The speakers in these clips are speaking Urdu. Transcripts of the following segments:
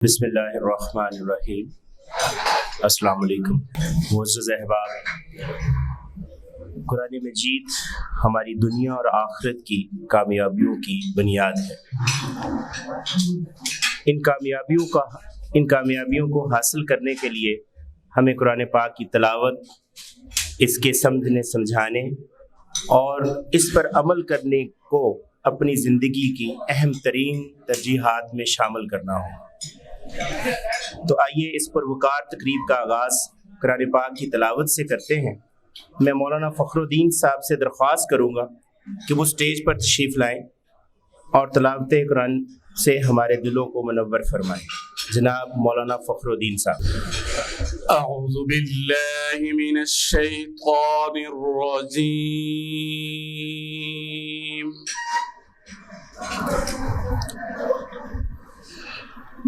بسم اللہ الرحمن الرحیم۔ السلام علیکم معزز احباب، قرآن مجید ہماری دنیا اور آخرت کی کامیابیوں کی بنیاد ہے۔ ان کامیابیوں کو حاصل کرنے کے لیے ہمیں قرآن پاک کی تلاوت، اس کے سمجھنے سمجھانے اور اس پر عمل کرنے کو اپنی زندگی کی اہم ترین ترجیحات میں شامل کرنا ہو۔ تو آئیے اس پر وقار تقریب کا آغاز قرآن پاک کی تلاوت سے کرتے ہیں۔ میں مولانا فخر الدین صاحب سے درخواست کروں گا کہ وہ سٹیج پر تشریف لائیں اور تلاوت قرآن سے ہمارے دلوں کو منور فرمائیں۔ جناب مولانا فخر الدین صاحب۔ اعوذ باللہ من الشیطان الرجیم،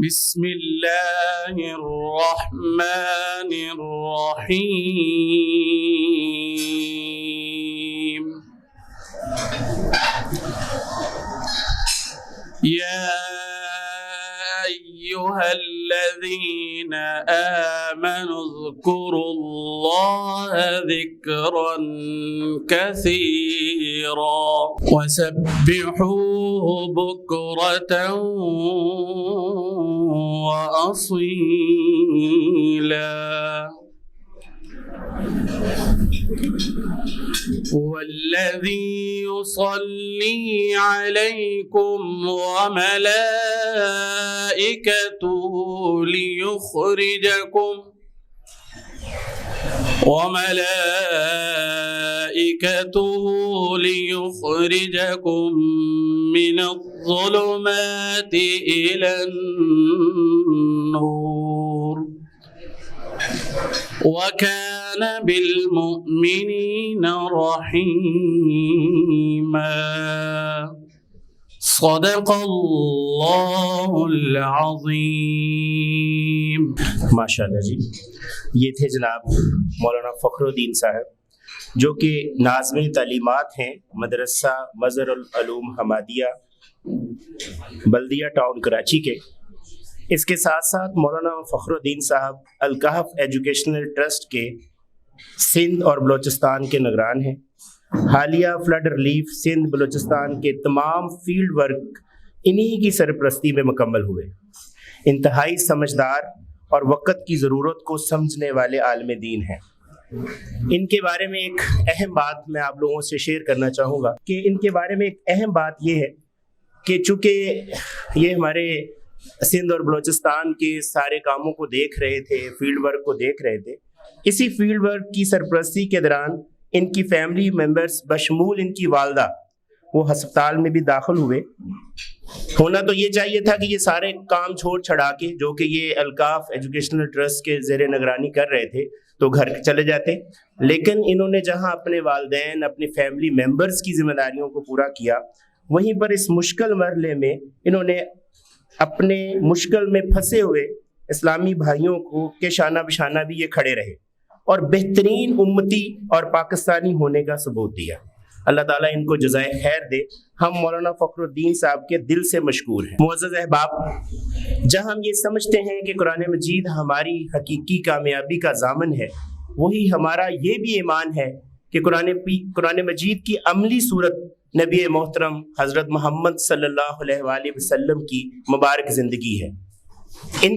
بسم اللہ الرحمن الرحیم۔ یا ایہا الذین آمنوا اذکروا اللہ ذکرا کثیرا وسبحوہ بکرة وأصيلا والذي يصلي عليكم وملائكته ليخرجكم من الظلمات إلى النور وكان بالمؤمنين رحيما۔ صدق اللہ العظیم۔ ماشاءاللہ جی، یہ تھے جناب مولانا فخر الدین صاحب، جو کہ ناظم تعلیمات ہیں مدرسہ مظہر العلوم حمادیہ بلدیہ ٹاؤن کراچی کے۔ اس کے ساتھ ساتھ مولانا فخر الدین صاحب الکہف ایجوکیشنل ٹرسٹ کے سندھ اور بلوچستان کے نگران ہیں۔ حالیہ فلڈ ریلیف سندھ بلوچستان کے تمام فیلڈ ورک انہی کی سرپرستی میں مکمل ہوئے۔ انتہائی سمجھدار اور وقت کی ضرورت کو سمجھنے والے عالم دین ہیں۔ ان کے بارے میں ایک اہم بات میں آپ لوگوں سے شیئر کرنا چاہوں گا کہ ان کے بارے میں ایک اہم بات یہ ہے کہ چونکہ یہ ہمارے سندھ اور بلوچستان کے سارے کاموں کو دیکھ رہے تھے، فیلڈ ورک کو دیکھ رہے تھے، اسی فیلڈ ورک کی سرپرستی کے دوران ان کی فیملی ممبرز بشمول ان کی والدہ وہ ہسپتال میں بھی داخل ہوئے۔ ہونا تو یہ چاہیے تھا کہ یہ سارے کام چھوڑ چھڑا کے، جو کہ یہ الکاف ایجوکیشنل ٹرسٹ کے زیر نگرانی کر رہے تھے، تو گھر چلے جاتے، لیکن انہوں نے جہاں اپنے والدین، اپنے فیملی ممبرز کی ذمہ داریوں کو پورا کیا، وہیں پر اس مشکل مرحلے میں انہوں نے اپنے مشکل میں پھنسے ہوئے اسلامی بھائیوں کو کے شانہ بشانہ بھی یہ کھڑے رہے اور بہترین امتی اور پاکستانی ہونے کا ثبوت دیا۔ اللہ تعالیٰ ان کو جزائے خیر دے۔ ہم مولانا فخر الدین صاحب کے دل سے مشکور ہیں۔ معزز احباب، جہاں ہم یہ سمجھتے ہیں کہ قرآن مجید ہماری حقیقی کامیابی کا ضامن ہے، وہی ہمارا یہ بھی ایمان ہے کہ قرآن مجید کی عملی صورت نبی محترم حضرت محمد صلی اللہ علیہ وآلہ وسلم کی مبارک زندگی ہے۔ ان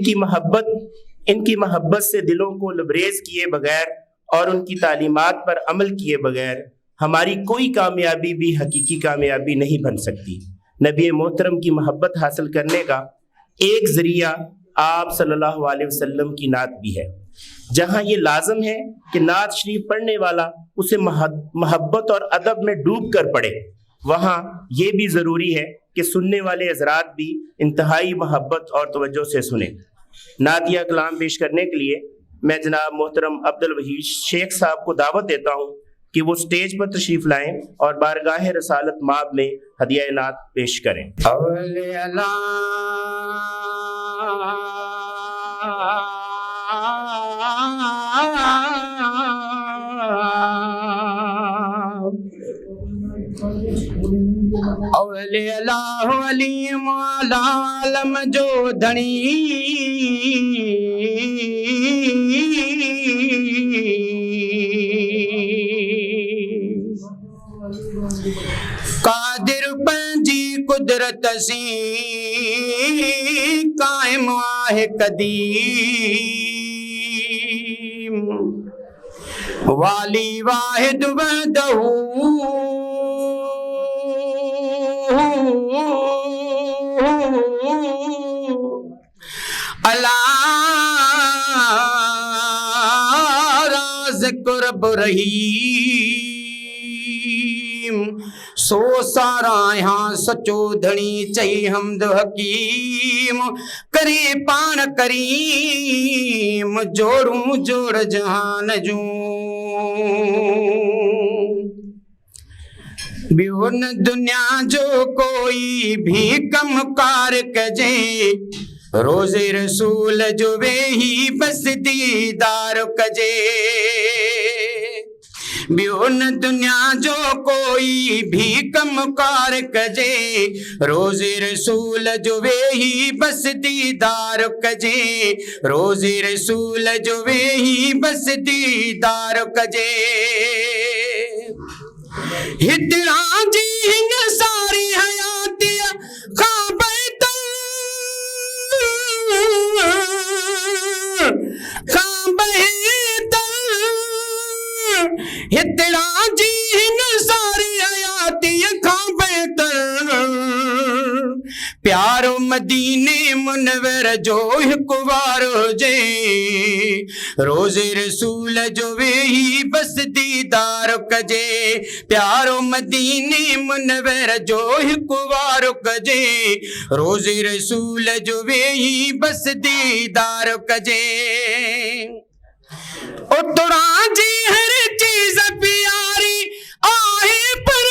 کی محبت سے دلوں کو لبریز کیے بغیر اور ان کی تعلیمات پر عمل کیے بغیر ہماری کوئی کامیابی بھی حقیقی کامیابی نہیں بن سکتی۔ نبی محترم کی محبت حاصل کرنے کا ایک ذریعہ آپ صلی اللہ علیہ وسلم کی نعت بھی ہے۔ جہاں یہ لازم ہے کہ نعت شریف پڑھنے والا اسے محبت اور ادب میں ڈوب کر پڑھے، وہاں یہ بھی ضروری ہے کہ سننے والے حضرات بھی انتہائی محبت اور توجہ سے سنیں۔ نعتیہ کلام پیش کرنے کے لیے میں جناب محترم عبد الوحید شیخ صاحب کو دعوت دیتا ہوں کہ وہ سٹیج پر تشریف لائیں اور بارگاہ رسالت مآب میں ہدیہ نعت پیش کریں۔ اول اللہ علی مولا عالم جو دھنی قادر پنجی قدرت سی قائم آہ قدیم والی واحد وحدہ رازق رب رحیم سو سارا یہاں سچو دھنی چئی حمد حکیم کری پان کریم جوڑوں جوڑ جہان جوں بیون دنیا جو کوئی بھی کم کار کجے روز رسول جو وہی بس دیدار کجے بیون دنیا جو کوئی بھی کم کار کجے روز رسول جو وہی بس دیدار کجے روز رسول جو وہی بس دیدار کجے ہتڑا جی ہنگ ساری حیاتی خواب ہتڑا جی ہن ساری حیاتی خواب پیارو مدینے منور جو ہکوارو جے روز رسول جو وہی بس دیدار کجے پیارو مدینے منور جو ہکوارو کجے روز رسول جو وہی بس دیدار کجے اتڑا جی ہر چیز پیاری آہے پر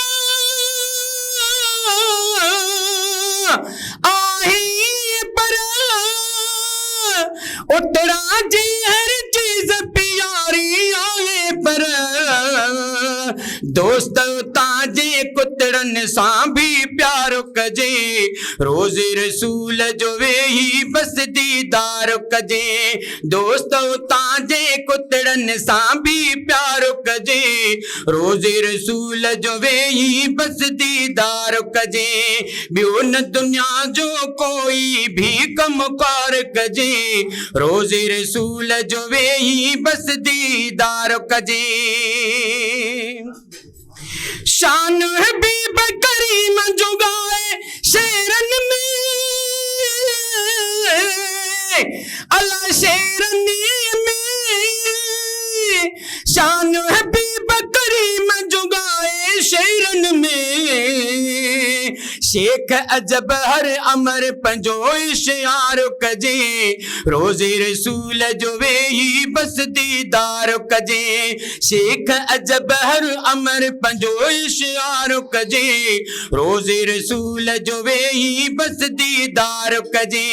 اتڑا جی ہر چیز پیاری آئے پر دوست تاجے کتڑن سان بھی پیار کجے روز رسول جو وہی بس دیدار کجے دوست تاجے کتڑن سان بھی پیار کجے روز رسول جو وہی بس دیدار کجے بیون دنیا جو کوئی بھی کم کار کجے روز رسول جو وہی بس دیدار کجے شان حبیب کریم جو گائے شیرن میں اللہ شیرن میں شان حبیب کریم جو گائے شیرن میں شیخ عجب ہر امر پنجو اشعار کجے روز رسول جو وہی بس دیدار کجے شیخ عجب ہر امر پنجو اشعار کجے روز رسول جو وہی بس دیدار کجے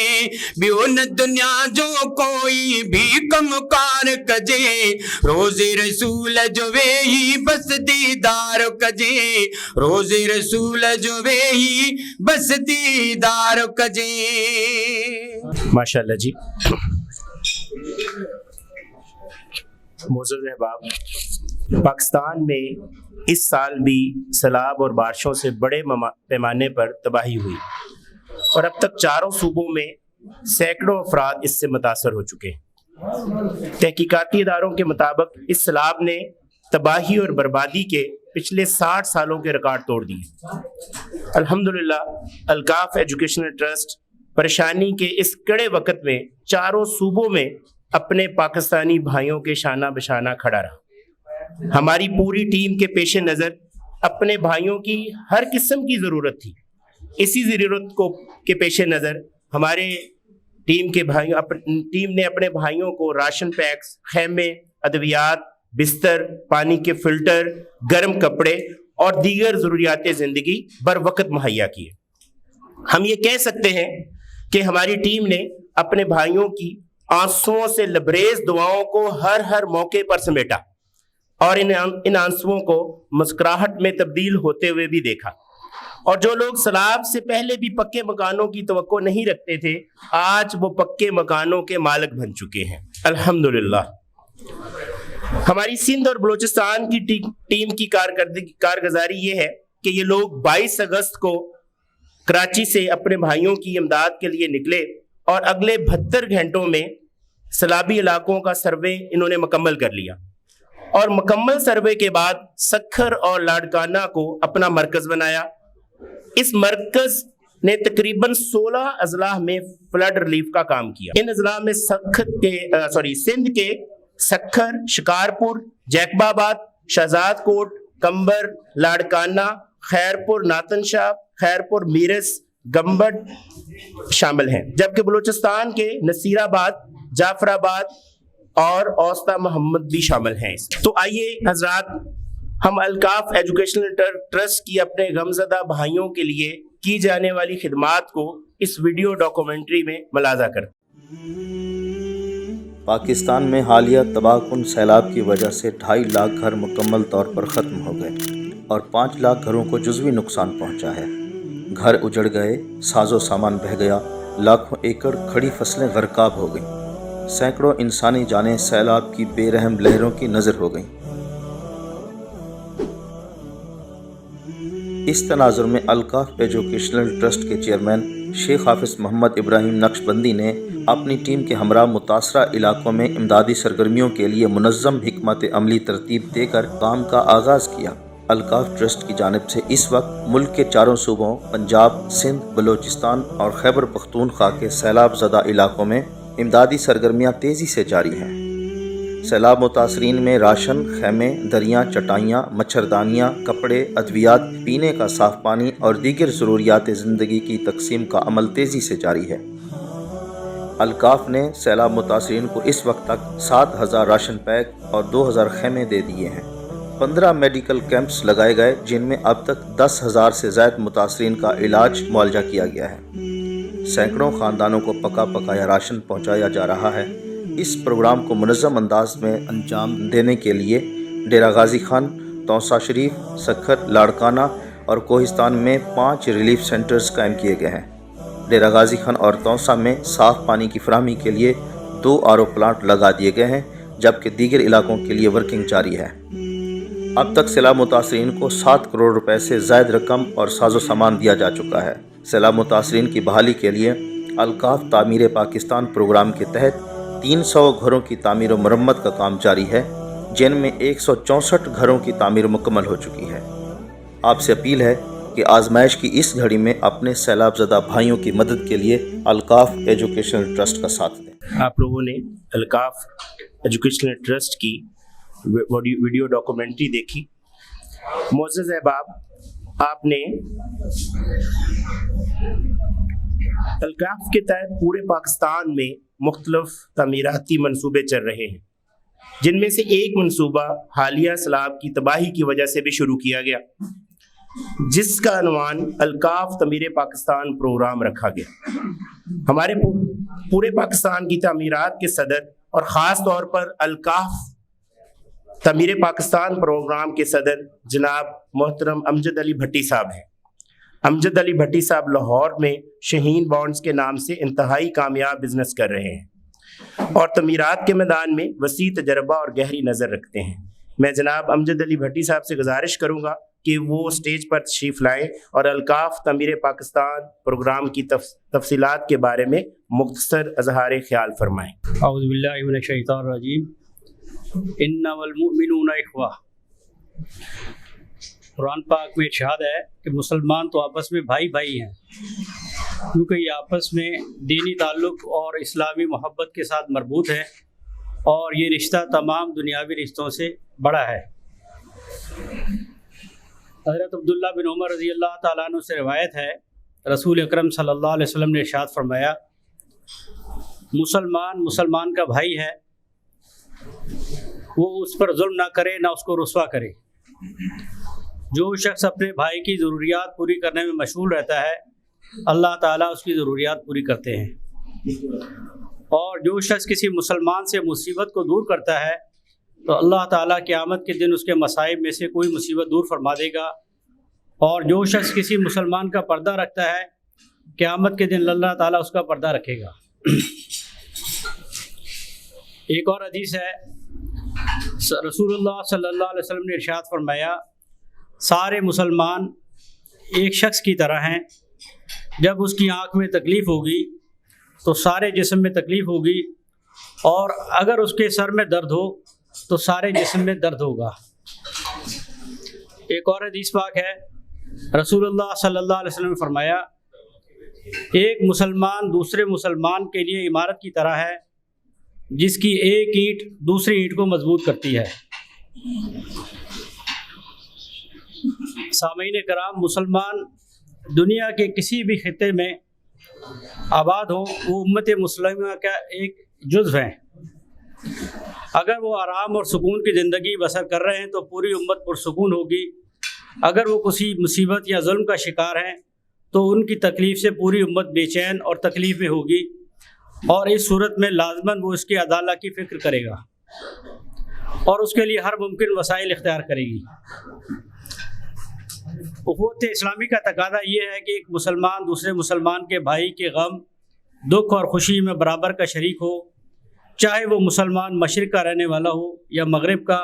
بیون دنیا جو کوئی بھی کم کار کجے روز رسول جو وہی بس دیدار کجے روز رسول جو وہی بس دیدار کجے. ماشاءاللہ جی. معزز احباب، پاکستان میں اس سال بھی سیلاب اور بارشوں سے بڑے پیمانے پر تباہی ہوئی اور اب تک چاروں صوبوں میں سینکڑوں افراد اس سے متاثر ہو چکے ہیں. تحقیقاتی اداروں کے مطابق اس سیلاب نے تباہی اور بربادی کے پچھلے 60 سالوں کے ریکارڈ توڑ دیے. الحمدللہ الکاف ایجوکیشنل ٹرسٹ پریشانی کے اس کڑے وقت میں چاروں صوبوں میں اپنے پاکستانی بھائیوں کے شانہ بشانہ کھڑا رہا. ہماری پوری ٹیم کے پیش نظر اپنے بھائیوں کی ہر قسم کی ضرورت تھی. اسی ضرورت کے پیش نظر ہمارے ٹیم نے اپنے بھائیوں کو راشن پیکس، خیمے، ادویات، بستر، پانی کے فلٹر، گرم کپڑے اور دیگر ضروریات زندگی بر وقت مہیا کیے. ہم یہ کہہ سکتے ہیں کہ ہماری ٹیم نے اپنے بھائیوں کی آنسوؤں سے لبریز دعاؤں کو ہر موقع پر سمیٹا اور ان آنسوؤں کو مسکراہٹ میں تبدیل ہوتے ہوئے بھی دیکھا. اور جو لوگ سیلاب سے پہلے بھی پکے مکانوں کی توقع نہیں رکھتے تھے آج وہ پکے مکانوں کے مالک بن چکے ہیں الحمدللہ۔ ہماری سندھ اور بلوچستان کی ٹیم کی کارگزاری یہ ہے کہ یہ لوگ 22 اگست کو کراچی سے اپنے بھائیوں کی امداد کے لیے نکلے اور اگلے 72 گھنٹوں میں سیلابی علاقوں کا سروے انہوں نے مکمل کر لیا، اور مکمل سروے کے بعد سکھر اور لاڑکانہ کو اپنا مرکز بنایا۔ اس مرکز نے تقریباً 16 اضلاع میں فلڈ ریلیف کا کام کیا۔ ان اضلاع میں سندھ کے سکھر، شکارپور، جیکب آباد، شہزاد کوٹ، کمبر، لاڑکانہ، خیرپور ناتن شاہ، خیرپور میرس، گمبٹ شامل ہیں، جبکہ بلوچستان کے نصیر آباد، جعفر آباد اور اوسطا محمد بھی شامل ہیں۔ تو آئیے حضرات ہم الکاف ایجوکیشنل ٹرسٹ کی اپنے غمزدہ بھائیوں کے لیے کی جانے والی خدمات کو اس ویڈیو ڈاکومنٹری میں ملاحظہ کرتے ہیں۔ پاکستان میں حالیہ تباہ کن سیلاب کی وجہ سے 2.5 لاکھ گھر مکمل طور پر ختم ہو گئے اور 5 لاکھ گھروں کو جزوی نقصان پہنچا ہے۔ گھر اجڑ گئے، ساز و سامان بہہ گیا، لاکھوں ایکڑ کھڑی فصلیں غرقاب ہو گئیں، سینکڑوں انسانی جانیں سیلاب کی بے رحم لہروں کی نظر ہو گئیں۔ اس تناظر میں الکاف ایجوکیشنل ٹرسٹ کے چیئرمین شیخ حافظ محمد ابراہیم نقشبندی نے اپنی ٹیم کے ہمراہ متاثرہ علاقوں میں امدادی سرگرمیوں کے لیے منظم حکمت عملی ترتیب دے کر کام کا آغاز کیا۔ الکاف ٹرسٹ کی جانب سے اس وقت ملک کے 4 صوبوں پنجاب، سندھ، بلوچستان اور خیبر پختونخوا کے سیلاب زدہ علاقوں میں امدادی سرگرمیاں تیزی سے جاری ہیں۔ سیلاب متاثرین میں راشن، خیمے، دریاں، چٹائیاں، مچھردانیاں، کپڑے، ادویات، پینے کا صاف پانی اور دیگر ضروریات زندگی کی تقسیم کا عمل تیزی سے جاری ہے۔ الکاف نے سیلاب متاثرین کو اس وقت تک 7,000 راشن پیک اور 2,000 خیمے دے دیے ہیں۔ 15 میڈیکل کیمپس لگائے گئے جن میں اب تک 10,000 سے زائد متاثرین کا علاج معالجہ کیا گیا ہے۔ سینکڑوں خاندانوں کو پکا پکایا راشن پہنچایا جا رہا ہے۔ اس پروگرام کو منظم انداز میں انجام دینے کے لیے ڈیرہ غازی خان، توسا شریف، سکھر، لاڑکانہ اور کوہستان میں 5 ریلیف سینٹرز قائم کیے گئے ہیں۔ ڈیرہ غازی خان اور توسا میں صاف پانی کی فراہمی کے لیے 2 RO پلانٹ لگا دیے گئے ہیں، جبکہ دیگر علاقوں کے لیے ورکنگ جاری ہے۔ اب تک سیلاب متاثرین کو 7 کروڑ روپے سے زائد رقم اور ساز و سامان دیا جا چکا ہے۔ سیلاب متاثرین کی بحالی کے لیے الکاف تعمیر پاکستان پروگرام کے تحت 300 گھروں کی تعمیر و مرمت کا کام جاری ہے، جن میں 164 گھروں کی تعمیر مکمل ہو چکی ہے۔ آپ سے اپیل ہے کہ آزمائش کی اس گھڑی میں اپنے سیلاب زدہ بھائیوں کی مدد کے لیے الکاف ایجوکیشنل ٹرسٹ کا ساتھ دیں۔ آپ لوگوں نے الکاف ایجوکیشنل ٹرسٹ کی ویڈیو ڈاکومنٹری دیکھی۔ معزز احباب، آپ نے الکاف کے تحت پورے پاکستان میں مختلف تعمیراتی منصوبے چل رہے ہیں، جن میں سے ایک منصوبہ حالیہ سیلاب کی تباہی کی وجہ سے بھی شروع کیا گیا، جس کا عنوان الکاف تعمیر پاکستان پروگرام رکھا گیا۔ ہمارے پورے پاکستان کی تعمیرات کے صدر اور خاص طور پر الکاف تعمیر پاکستان پروگرام کے صدر جناب محترم امجد علی بھٹی صاحب ہیں۔ امجد علی بھٹی صاحب لاہور میں شہین بانڈز کے نام سے انتہائی کامیاب بزنس کر رہے ہیں اور تعمیرات کے میدان میں وسیع تجربہ اور گہری نظر رکھتے ہیں۔ میں جناب امجد علی بھٹی صاحب سے گزارش کروں گا کہ وہ اسٹیج پر تشریف لائیں اور الکاف تعمیر پاکستان پروگرام کی تفصیلات کے بارے میں مختصر اظہار خیال فرمائیں۔ اعوذ باللہ من الشیطان الرجیم، انما المؤمنون اخوہ۔ قرآن پاک میں ارشاد ہے کہ مسلمان تو آپس میں بھائی بھائی ہیں، کیونکہ یہ آپس میں دینی تعلق اور اسلامی محبت کے ساتھ مربوط ہے، اور یہ رشتہ تمام دنیاوی رشتوں سے بڑا ہے۔ حضرت عبداللہ بن عمر رضی اللہ تعالیٰ عنہ سے روایت ہے، رسول اکرم صلی اللہ علیہ وسلم نے ارشاد فرمایا، مسلمان کا بھائی ہے، وہ اس پر ظلم نہ کرے نہ اس کو رسوا کرے۔ جو شخص اپنے بھائی کی ضروریات پوری کرنے میں مشغول رہتا ہے، اللہ تعالیٰ اس کی ضروریات پوری کرتے ہیں، اور جو شخص کسی مسلمان سے مصیبت کو دور کرتا ہے تو اللہ تعالیٰ قیامت کے دن اس کے مصائب میں سے کوئی مصیبت دور فرما دے گا، اور جو شخص کسی مسلمان کا پردہ رکھتا ہے قیامت کے دن اللہ تعالیٰ اس کا پردہ رکھے گا۔ ایک اور حدیث ہے، رسول اللہ صلی اللہ علیہ وسلم نے ارشاد فرمایا سارے مسلمان ایک شخص کی طرح ہیں، جب اس کی آنکھ میں تکلیف ہوگی تو سارے جسم میں تکلیف ہوگی، اور اگر اس کے سر میں درد ہو تو سارے جسم میں درد ہوگا۔ ایک اور حدیث پاک ہے، رسول اللہ صلی اللہ علیہ وسلم نے فرمایا ایک مسلمان دوسرے مسلمان کے لیے عمارت کی طرح ہے جس کی ایک اینٹ دوسری اینٹ کو مضبوط کرتی ہے۔ سامعین کرام، مسلمان دنیا کے کسی بھی خطے میں آباد ہوں، وہ امت مسلمہ کا ایک جزو ہیں۔ اگر وہ آرام اور سکون کی زندگی بسر کر رہے ہیں تو پوری امت پرسکون ہوگی، اگر وہ کسی مصیبت یا ظلم کا شکار ہیں تو ان کی تکلیف سے پوری امت بے چین اور تکلیف میں ہوگی، اور اس صورت میں لازماً وہ اس کے عدالت کی فکر کرے گا اور اس کے لیے ہر ممکن وسائل اختیار کرے گی۔ اخوت اسلامی کا تقاضا یہ ہے کہ ایک مسلمان دوسرے مسلمان کے بھائی کے غم، دکھ اور خوشی میں برابر کا شریک ہو، چاہے وہ مسلمان مشرق کا رہنے والا ہو یا مغرب کا۔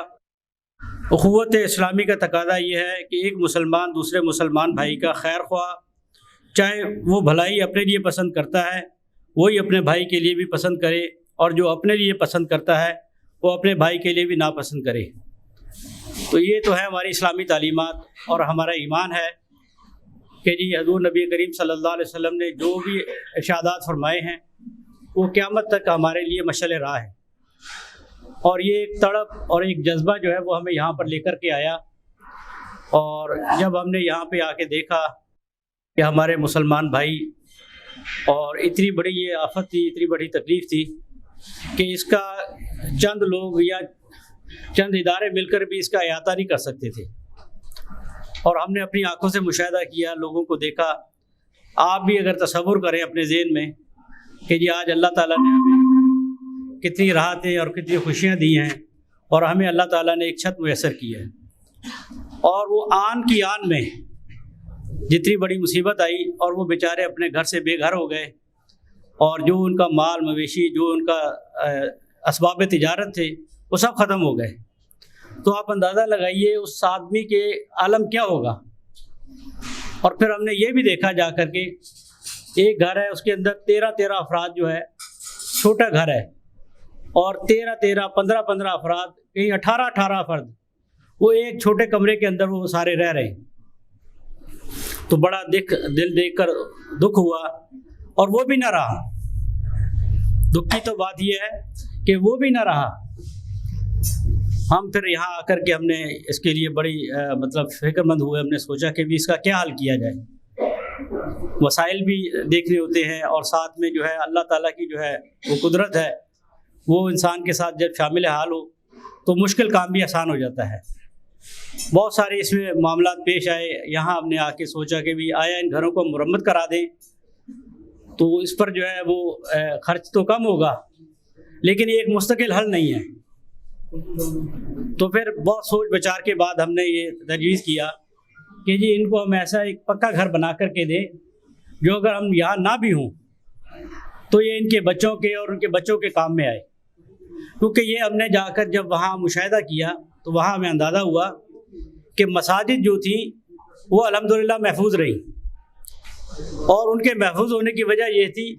اخوت اسلامی کا تقاضا یہ ہے کہ ایک مسلمان دوسرے مسلمان بھائی کا خیر خواہ، چاہے وہ بھلائی اپنے لیے پسند کرتا ہے وہی اپنے بھائی کے لیے بھی پسند کرے، اور جو اپنے لیے پسند کرتا ہے وہ اپنے بھائی کے لیے بھی ناپسند کرے۔ تو یہ تو ہے ہماری اسلامی تعلیمات اور ہمارا ایمان ہے کہ جی حضور نبی کریم صلی اللہ علیہ وسلم نے جو بھی ارشادات فرمائے ہیں وہ قیامت تک ہمارے لیے مشعل راہ ہے، اور یہ ایک تڑپ اور ایک جذبہ جو ہے وہ ہمیں یہاں پر لے کر کے آیا، اور جب ہم نے یہاں پہ آ کے دیکھا کہ ہمارے مسلمان بھائی، اور اتنی بڑی یہ آفت تھی، اتنی بڑی تکلیف تھی کہ اس کا چند لوگ یا چند ادارے مل کر بھی اس کا احاطہ نہیں کر سکتے تھے، اور ہم نے اپنی آنکھوں سے مشاہدہ کیا، لوگوں کو دیکھا۔ آپ بھی اگر تصور کریں اپنے ذہن میں کہ جی آج اللہ تعالیٰ نے ہمیں کتنی راحتیں اور کتنی خوشیاں دی ہیں، اور ہمیں اللہ تعالیٰ نے ایک چھت میسر کی ہے، اور وہ آن کی آن میں جتنی بڑی مصیبت آئی اور وہ بیچارے اپنے گھر سے بے گھر ہو گئے، اور جو ان کا مال مویشی، جو ان کا اسباب تجارت تھے، وہ سب ختم ہو گئے۔ تو آپ اندازہ لگائیے اس آدمی کے عالم کیا ہوگا۔ اور پھر ہم نے یہ بھی دیکھا جا کر کے ایک گھر ہے، اس کے اندر 13 افراد جو ہے، چھوٹا گھر ہے، اور 15 افراد، کہیں 18 فرد وہ ایک چھوٹے کمرے کے اندر وہ سارے رہ رہے ہیں۔ تو بڑا دل دیکھ کر دکھ ہوا، اور وہ بھی نہ رہا۔ دکھ کی تو بات یہ ہے کہ وہ بھی نہ رہا۔ ہم پھر یہاں آ کر کے ہم نے اس کے لیے بڑی فکر مند ہوئے، ہم نے سوچا کہ بھی اس کا کیا حل کیا جائے۔ وسائل بھی دیکھنے ہوتے ہیں، اور ساتھ میں جو ہے اللہ تعالیٰ کی جو ہے وہ قدرت ہے، وہ انسان کے ساتھ جب شامل حال ہو تو مشکل کام بھی آسان ہو جاتا ہے۔ بہت سارے اس میں معاملات پیش آئے، یہاں ہم نے آ کے سوچا کہ بھی آیا ان گھروں کو مرمت کرا دیں تو اس پر جو ہے وہ خرچ تو کم ہوگا، لیکن یہ ایک مستقل حل نہیں ہے۔ تو پھر بہت سوچ بچار کے بعد ہم نے یہ تجویز کیا کہ جی ان کو ہم ایسا ایک پکا گھر بنا کر کے دیں جو اگر ہم یہاں نہ بھی ہوں تو یہ ان کے بچوں کے اور ان کے بچوں کے کام میں آئے، کیونکہ یہ ہم نے جا کر جب وہاں مشاہدہ کیا تو وہاں ہمیں اندازہ ہوا کہ مساجد جو تھیں وہ الحمدللہ محفوظ رہی، اور ان کے محفوظ ہونے کی وجہ یہ تھی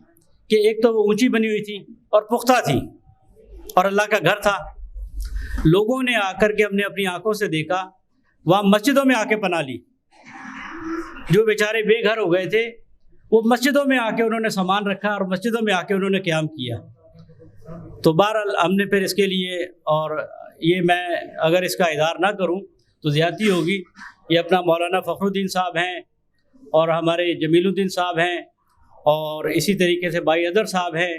کہ ایک تو وہ اونچی بنی ہوئی تھی اور پختہ تھی، اور اللہ کا گھر تھا۔ لوگوں نے آ کر کے ہم نے اپنی آنکھوں سے دیکھا، وہاں مسجدوں میں آ کے پناہ لی، جو بیچارے بے گھر ہو گئے تھے وہ مسجدوں میں آ کے انہوں نے سامان رکھا اور مسجدوں میں آ کے انہوں نے قیام کیا۔ تو بہرحال ہم نے پھر اس کے لیے، اور یہ میں اگر اس کا اظہار نہ کروں تو زیادتی ہوگی، یہ اپنا مولانا فخر الدین صاحب ہیں، اور ہمارے جمیل الدین صاحب ہیں، اور اسی طریقے سے بھائی اظہر صاحب ہیں،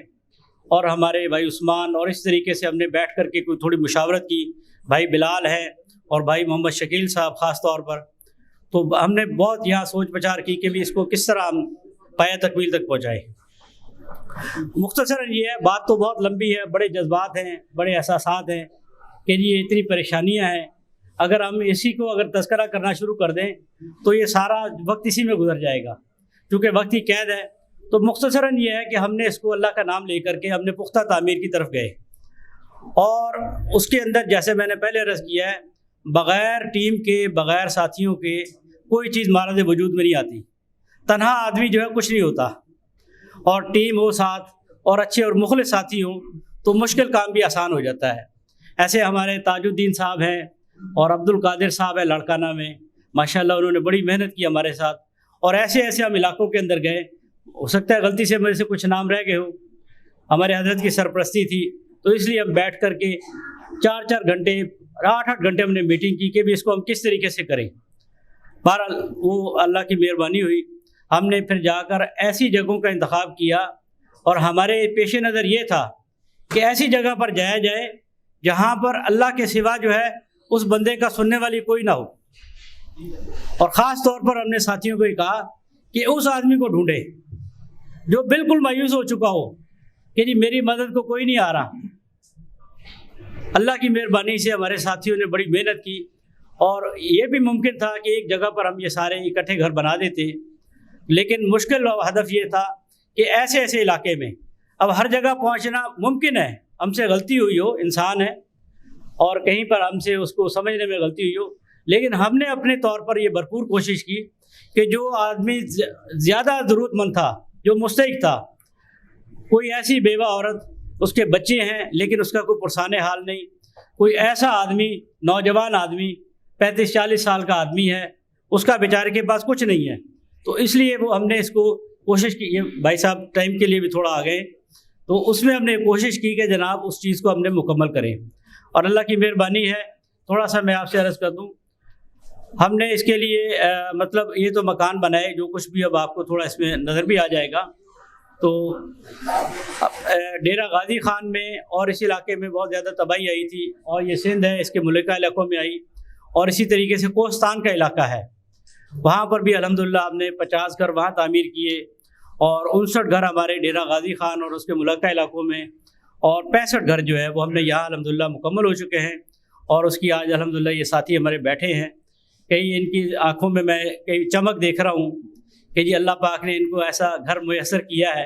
اور ہمارے بھائی عثمان، اور اس طریقے سے ہم نے بیٹھ کر کے کوئی تھوڑی مشاورت کی، بھائی بلال ہیں اور بھائی محمد شکیل صاحب خاص طور پر۔ تو ہم نے بہت یہاں سوچ بچار کی کہ بھی اس کو کس طرح ہم پایہ تکمیل تک پہنچائیں۔ مختصراً یہ ہے، بات تو بہت لمبی ہے، بڑے جذبات ہیں، بڑے احساسات ہیں کہ یہ اتنی پریشانیاں ہیں۔ اگر ہم اسی کو اگر تذکرہ کرنا شروع کر دیں تو یہ سارا وقت اسی میں گزر جائے گا، چونکہ وقت کی قید ہے۔ تو مختصراً یہ ہے کہ ہم نے اس کو اللہ کا نام لے کر کے ہم نے پختہ تعمیر کی طرف گئے، اور اس کے اندر جیسے میں نے پہلے عرض کیا ہے، بغیر ٹیم کے، بغیر ساتھیوں کے کوئی چیز مارد وجود میں نہیں آتی۔ تنہا آدمی جو ہے کچھ نہیں ہوتا، اور ٹیم ہو ساتھ اور اچھے اور مخلص ساتھی ہوں تو مشکل کام بھی آسان ہو جاتا ہے۔ ایسے ہمارے تاج الدین صاحب ہیں اور عبد القادر صاحب ہے لاڑکانہ میں، ماشاءاللہ انہوں نے بڑی محنت کی ہمارے ساتھ، اور ایسے ایسے ہم علاقوں کے اندر گئے، ہو سکتا ہے غلطی سے میرے سے کچھ نام رہ گئے ہو، ہمارے حضرت کی سرپرستی تھی، تو اس لیے ہم بیٹھ کر کے 4 گھنٹے 8 گھنٹے ہم نے میٹنگ کی کہ بھی اس کو ہم کس طریقے سے کریں۔ بہرحال وہ اللہ کی مہربانی ہوئی، ہم نے پھر جا کر ایسی جگہوں کا انتخاب کیا، اور ہمارے پیش نظر یہ تھا کہ ایسی جگہ پر جایا جائے جہاں پر اللہ کے سوا جو ہے اس بندے کا سننے والی کوئی نہ ہو، اور خاص طور پر ہم نے ساتھیوں کو یہ کہا کہ اس آدمی کو ڈھونڈے جو بالکل مایوس ہو چکا ہو کہ جی میری مدد کو کوئی نہیں آ رہا۔ اللہ کی مہربانی سے ہمارے ساتھیوں نے بڑی محنت کی، اور یہ بھی ممکن تھا کہ ایک جگہ پر ہم یہ سارے اکٹھے گھر بنا دیتے، لیکن مشکل ہدف یہ تھا کہ ایسے ایسے علاقے میں اب ہر جگہ پہنچنا ممکن ہے، ہم سے غلطی ہوئی ہو، انسان ہے، اور کہیں پر ہم سے اس کو سمجھنے میں غلطی ہوئی ہو، لیکن ہم نے اپنے طور پر یہ بھرپور کوشش کی کہ جو آدمی زیادہ ضرورت مند تھا، جو مستحق تھا، کوئی ایسی بیوہ عورت، اس کے بچے ہیں لیکن اس کا کوئی پرسان حال نہیں، کوئی ایسا آدمی، نوجوان آدمی 35-40 سال کا آدمی ہے، اس کا بیچارے کے پاس کچھ نہیں ہے، تو اس لیے وہ ہم نے اس کو کوشش کی۔ یہ بھائی صاحب ٹائم کے لیے بھی تھوڑا آ گئے، تو اس میں ہم نے کوشش کی کہ جناب اس چیز کو ہم نے مکمل کریں، اور اللہ کی مہربانی ہے۔ تھوڑا سا میں آپ سے عرض کر دوں، ہم نے اس کے لیے مطلب یہ تو مکان بنائے، جو کچھ بھی اب آپ کو تھوڑا اس میں نظر بھی آ جائے گا، تو ڈیرہ غازی خان میں اور اس علاقے میں بہت زیادہ تباہی آئی تھی، اور یہ سندھ ہے اس کے ملکہ علاقوں میں آئی، اور اسی طریقے سے کوہستان کا علاقہ ہے، وہاں پر بھی الحمدللہ ہم نے 50 گھر وہاں تعمیر کیے، اور 59 گھر ہمارے ڈیرہ غازی خان اور اس کے ملکہ علاقوں میں، اور 65 گھر جو ہے وہ ہم نے یہاں الحمدللہ مکمل ہو چکے ہیں، اور اس کی آج الحمدللہ یہ ساتھی ہمارے بیٹھے ہیں، کئی ان کی آنکھوں میں کئی چمک دیکھ رہا ہوں کہ جی اللہ پاک نے ان کو ایسا گھر میسر کیا ہے،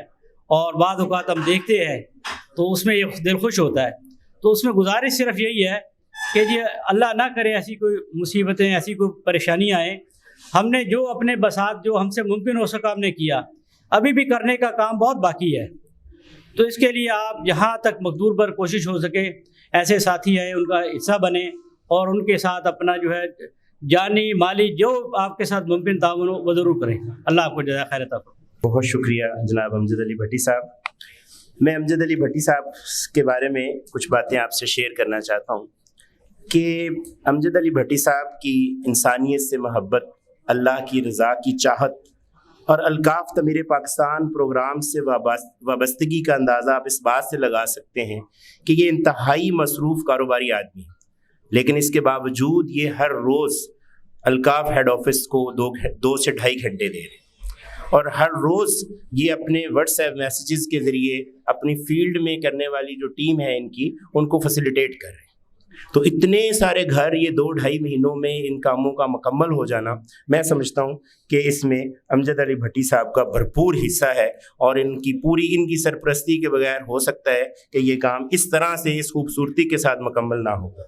اور بعض اوقات ہم دیکھتے ہیں تو اس میں یہ دل خوش ہوتا ہے۔ تو اس میں گزارش صرف یہی ہے کہ جی اللہ نہ کرے ایسی کوئی مصیبتیں، ایسی کوئی پریشانیاں آئیں، ہم نے جو اپنے بساط جو ہم سے ممکن ہو سکا ہم نے کیا، ابھی بھی کرنے کا کام بہت باقی ہے، تو اس کے لیے آپ جہاں تک مقدور پر کوشش ہو سکے ایسے ساتھی ہیں ان کا حصہ بنیں، اور ان کے ساتھ اپنا جو ہے جانی مالی جو آپ کے ساتھ ممکن تعاون ہو وہ ضرور کریں۔ اللہ آپ کو جزائے خیر عطا فرمائے۔ بہت شکریہ جناب امجد علی بھٹی صاحب۔ میں امجد علی بھٹی صاحب کے بارے میں کچھ باتیں آپ سے شیئر کرنا چاہتا ہوں کہ امجد علی بھٹی صاحب کی انسانیت سے محبت، اللہ کی رضا کی چاہت اور الکاف تعمیر پاکستان پروگرام سے وابستگی کا اندازہ آپ اس بات سے لگا سکتے ہیں کہ یہ انتہائی مصروف کاروباری آدمی ہے، لیکن اس کے باوجود یہ ہر روز الکاف ہیڈ آفس کو 2 سے 2.5 گھنٹے دے رہے ہیں، اور ہر روز یہ اپنے واٹس ایپ میسیجز کے ذریعے اپنی فیلڈ میں کرنے والی جو ٹیم ہے ان کی، ان کو فیسیلیٹیٹ کر رہے ہیں۔ تو اتنے سارے گھر یہ 2-2.5 مہینوں میں ان کاموں کا مکمل ہو جانا، میں سمجھتا ہوں کہ اس میں امجد علی بھٹی صاحب کا بھرپور حصہ ہے، اور ان کی سرپرستی کے بغیر ہو سکتا ہے کہ یہ کام اس طرح سے اس خوبصورتی کے ساتھ مکمل نہ ہوگا۔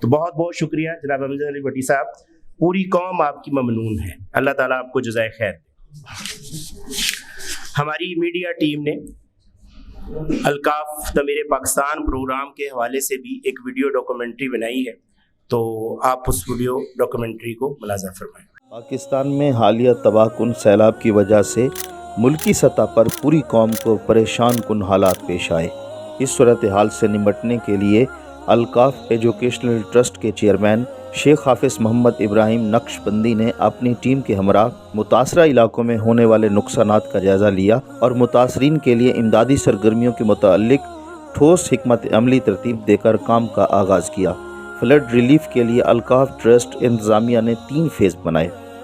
تو بہت بہت شکریہ جناب امجد علی بھٹی صاحب، پوری قوم آپ کی ممنون ہے، اللہ تعالیٰ آپ کو جزائے خیر دے۔ ہماری میڈیا ٹیم نے الکاف تعمیر پاکستان پروگرام کے حوالے سے بھی ایک ویڈیو ڈاکومنٹری بنائی ہے، تو آپ اس ویڈیو ڈاکومنٹری کو ملاحظہ فرمائیں۔ پاکستان میں حالیہ تباہ کن سیلاب کی وجہ سے ملکی سطح پر پوری قوم کو پریشان کن حالات پیش آئے۔ اس صورتحال سے نمٹنے کے لیے الکاف ایجوکیشنل ٹرسٹ کے چیئرمین شیخ حافظ محمد ابراہیم نقش بندی نے اپنی ٹیم کے ہمراہ متاثرہ علاقوں میں ہونے والے نقصانات کا جائزہ لیا اور متاثرین کے لیے امدادی سرگرمیوں کے متعلق ٹھوس حکمت عملی ترتیب دے کر کام کا آغاز کیا۔ فلڈ ریلیف کے لیے الکاف ٹرسٹ انتظامیہ نے 3 فیز بنائے۔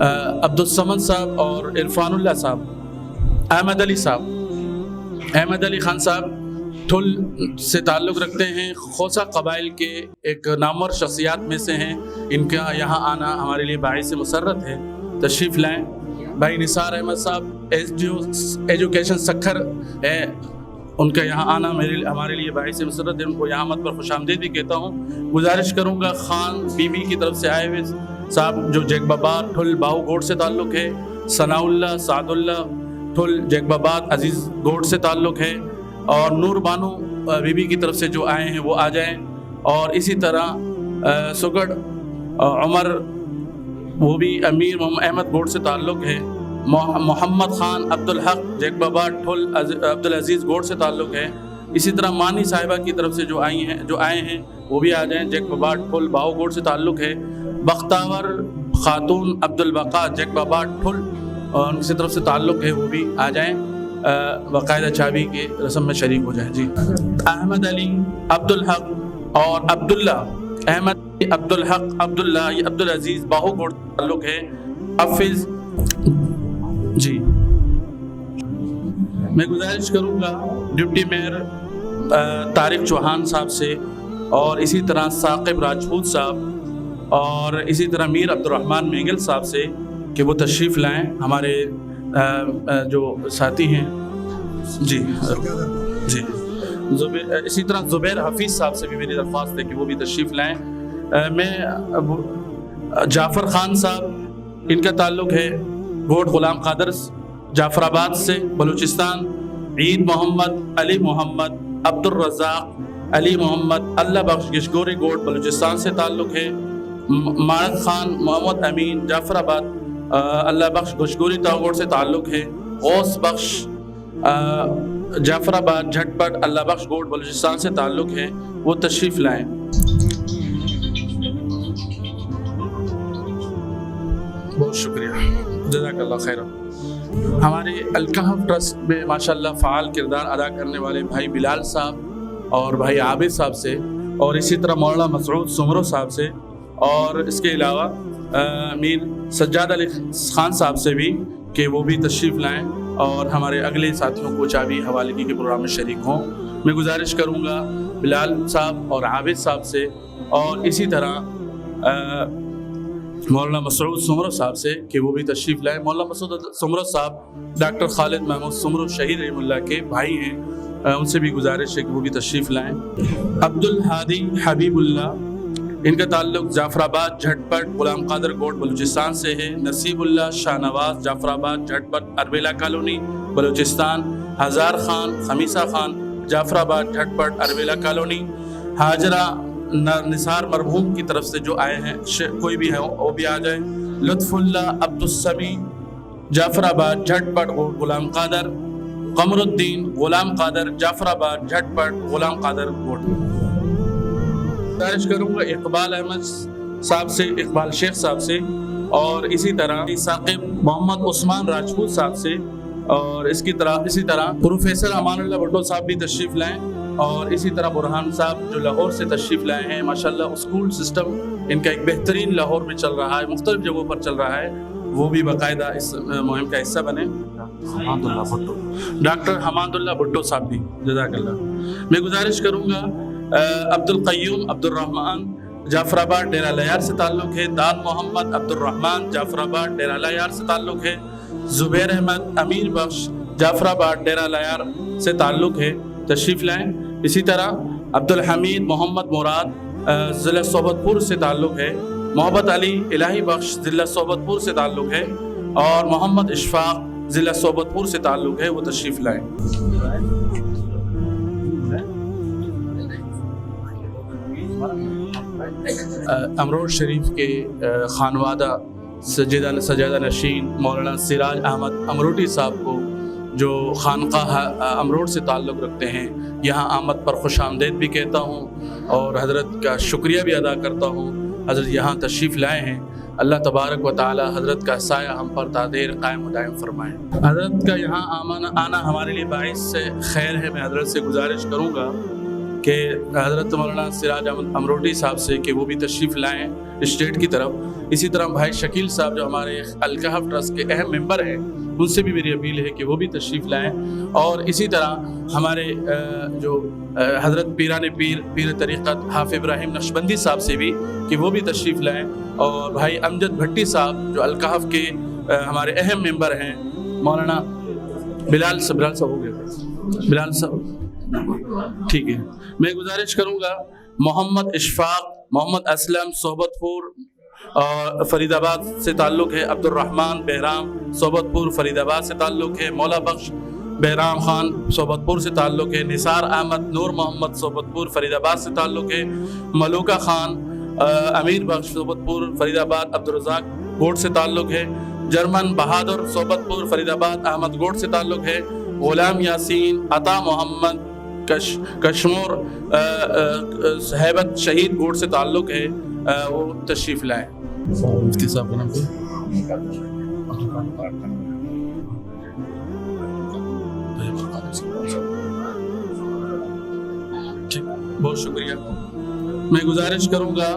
عبدالصمد صاحب اور عرفان اللہ صاحب، احمد علی صاحب، احمد علی خان صاحب ٹھل سے تعلق رکھتے ہیں، خوسا قبائل کے ایک نامور شخصیات میں سے ہیں، ان کا یہاں آنا ہمارے لیے باعث مسرت ہے، تشریف لائیں۔ بھائی نثار احمد صاحب ایجوکیشن سکھر ہے، ان کا یہاں آنا ہمارے لیے باعث مسرت ہے، ان کو یہاں مت پر خوش آمدید بھی کہتا ہوں۔ گزارش کروں گا خان بی بی کی طرف سے آئے ہوئے صاحب جو جیک باباد ٹھل باہو گوڑ سے تعلق ہے، ثناء اللہ سعد اللہ ٹھل جیک باباد عزیز گوڑ سے تعلق ہے، اور نور بانو بی بی کی طرف سے جو آئے ہیں وہ آ جائیں، اور اسی طرح سگڑ عمر وہ بھی امیر محمد احمد گوڑ سے تعلق ہے، محمد خان عبدالحق جیک بابا ٹھل عبدالعزیز گوڑ سے تعلق ہے، اسی طرح مانی صاحبہ کی طرف سے جو آئے ہیں وہ بھی آ جائیں، جیک بابا ٹھل باہو گوڑ سے تعلق ہے، بختاور خاتون عبدالبقا جیک بابا ٹھل اور ان کی طرف سے تعلق ہے وہ بھی آ جائیں، باقاعدہ چابی کے رسم میں شریک ہو جائیں۔ جی احمد علی عبدالحق اور عبداللہ احمد عبدالحق عبداللہ یہ عبدالعزیز باہو گوڑ تعلق ہے، حافظ جی۔ میں گزارش کروں گا ڈپٹی میئر طارق چوہان صاحب سے، اور اسی طرح ثاقب راجپوت صاحب، اور اسی طرح میر عبدالرحمن میگل صاحب سے کہ وہ تشریف لائیں، ہمارے جو ساتھی ہیں جی جی۔ اسی طرح زبیر حفیظ صاحب سے بھی میری درخواست ہے کہ وہ بھی تشریف لائیں۔ میں جعفر خان صاحب ان کا تعلق ہے گوڑ غلام قادر جعفر آباد سے بلوچستان، عید محمد علی محمد عبد الرزاق علی محمد اللہ بخش گشگوری گوڑ بلوچستان سے تعلق ہے، مارد خان محمد امین جعفر آباد اللہ بخش گشگوری تاغوڑ سے تعلق ہے، غوث بخش جعفر آباد جھٹ پٹ اللہ بخش گوڑ بلوچستان سے تعلق ہے، وہ تشریف لائیں۔ بہت شکریہ، جزاک اللہ خیر۔ ہمارے الکہف ٹرسٹ میں ماشاءاللہ فعال کردار ادا کرنے والے بھائی بلال صاحب اور بھائی عابد صاحب سے، اور اسی طرح مولانا مسعود سمرو صاحب سے، اور اس کے علاوہ میر سجاد علی خان صاحب سے بھی کہ وہ بھی تشریف لائیں اور ہمارے اگلے ساتھیوں کو چابی حوالگی کے پروگرام میں شریک ہوں۔ میں گزارش کروں گا بلال صاحب اور عابد صاحب سے، اور اسی طرح مولانا مسعود سمرو صاحب سے کہ وہ بھی تشریف لائیں۔ مولانا مسعود سمرو صاحب ڈاکٹر خالد محمود سمرو شہید رحم اللہ کے بھائی ہیں، ان سے بھی گزارش ہے کہ وہ بھی تشریف لائیں۔ عبدالحادی حبیب اللہ ان کا تعلق جعفر آباد جھٹ پٹ غلام قادر گوڑ بلوچستان سے ہے، نصیب اللہ شاہ نواز جعفر آباد جھٹ پٹ اربیلا کالونی بلوچستان، ہزار خان خمیسہ خان جعفر آباد جھٹ پٹ اربیلا کالونی، حاجرہ نثار مرحوم کی طرف سے جو آئے ہیں کوئی بھی ہے وہ بھی آ جائیں، لطف اللہ عبدالسمی جعفر آباد جھٹ پٹ غلام قادر، قمر الدین غلام قادر جعفر آباد جھٹ پٹ غلام قادر گوڑ۔ گزارش کروں گا اقبال احمد صاحب سے، اقبال شیخ صاحب سے، اور اسی طرح ثاقب محمد عثمان راجپوت صاحب سے، اور اسی طرح پروفیسر امان اللہ بھٹو صاحب بھی تشریف لائیں، اور اسی طرح برہان صاحب جو لاہور سے تشریف لائے ہیں۔ ماشاءاللہ اسکول سسٹم ان کا ایک بہترین لاہور میں چل رہا ہے، مختلف جگہوں پر چل رہا ہے، وہ بھی باقاعدہ اس مہم کا حصہ بنے۔ ڈاکٹر حماد اللہ بھٹو صاحب بھی، جزاک اللہ۔ میں گزارش کروں گا عبد القیوم عبد الرحمن جعفر آباد ڈیرہ لیار سے تعلق ہے، دان محمد عبد الرحمن جعفر آباد ڈیرہ لیار سے تعلق ہے، زبیر احمد امیر بخش جعفر آباد ڈیرہ لیار سے تعلق ہے، تشریف لائیں۔ اسی طرح عبدالحمید محمد مراد ضلع صحبت پور سے تعلق ہے، محبت علی الہی بخش ضلع صحبت پور سے تعلق ہے، اور محمد اشفاق ضلع صحبت پور سے تعلق ہے، وہ تشریف لائیں۔ امروڈ شریف کے خانوادہ سجادہ نشین مولانا سراج احمد امروٹی صاحب کو جو خانقاہ امروڈ سے تعلق رکھتے ہیں، یہاں آمد پر خوش آمدید بھی کہتا ہوں، اور حضرت کا شکریہ بھی ادا کرتا ہوں۔ حضرت یہاں تشریف لائے ہیں، اللہ تبارک و تعالی حضرت کا سایہ ہم پر تا دیر قائم و دائم فرمائے۔ حضرت کا یہاں آنا ہمارے لیے باعث سے خیر ہے۔ میں حضرت سے گزارش کروں گا کہ حضرت مولانا سراج احمد امروٹی صاحب سے کہ وہ بھی تشریف لائیں اسٹیٹ کی طرف. اسی طرح بھائی شکیل صاحب جو ہمارے الکہف ٹرسٹ کے اہم ممبر ہیں ان سے بھی میری اپیل ہے کہ وہ بھی تشریف لائیں. اور اسی طرح ہمارے جو حضرت پیران پیر طریقت حافظ ابراہیم نقشبندی صاحب سے بھی کہ وہ بھی تشریف لائیں. اور بھائی امجد بھٹی صاحب جو الکہف کے ہمارے اہم ممبر ہیں, مولانا بلال صاحب ہو گیا, بلال صاحب ٹھیک ہے. میں گزارش کروں گا محمد اشفاق محمد اسلم صحبت پور اور فرید آباد سے تعلق ہے, عبد الرحمن بہرام صحبت پور فرید آباد سے تعلق ہے, مولا بخش بہرام خان صحبت پور سے تعلق ہے, نثار احمد نور محمد صحبت پور فرید آباد سے تعلق ہے, ملوکہ خان امیر بخش صحبت پور فرید آباد عبد الرزاق گوٹ سے تعلق ہے, جرمن بہادر صحبت پور فرید آباد احمد گوٹ سے تعلق ہے, غلام یاسین عطا محمد کشمور ہیبت شہید گوٹ سے تعلق ہے, وہ تشریف لائیں. مفتی صاحب کا نام بہت شکریہ. میں گزارش کروں گا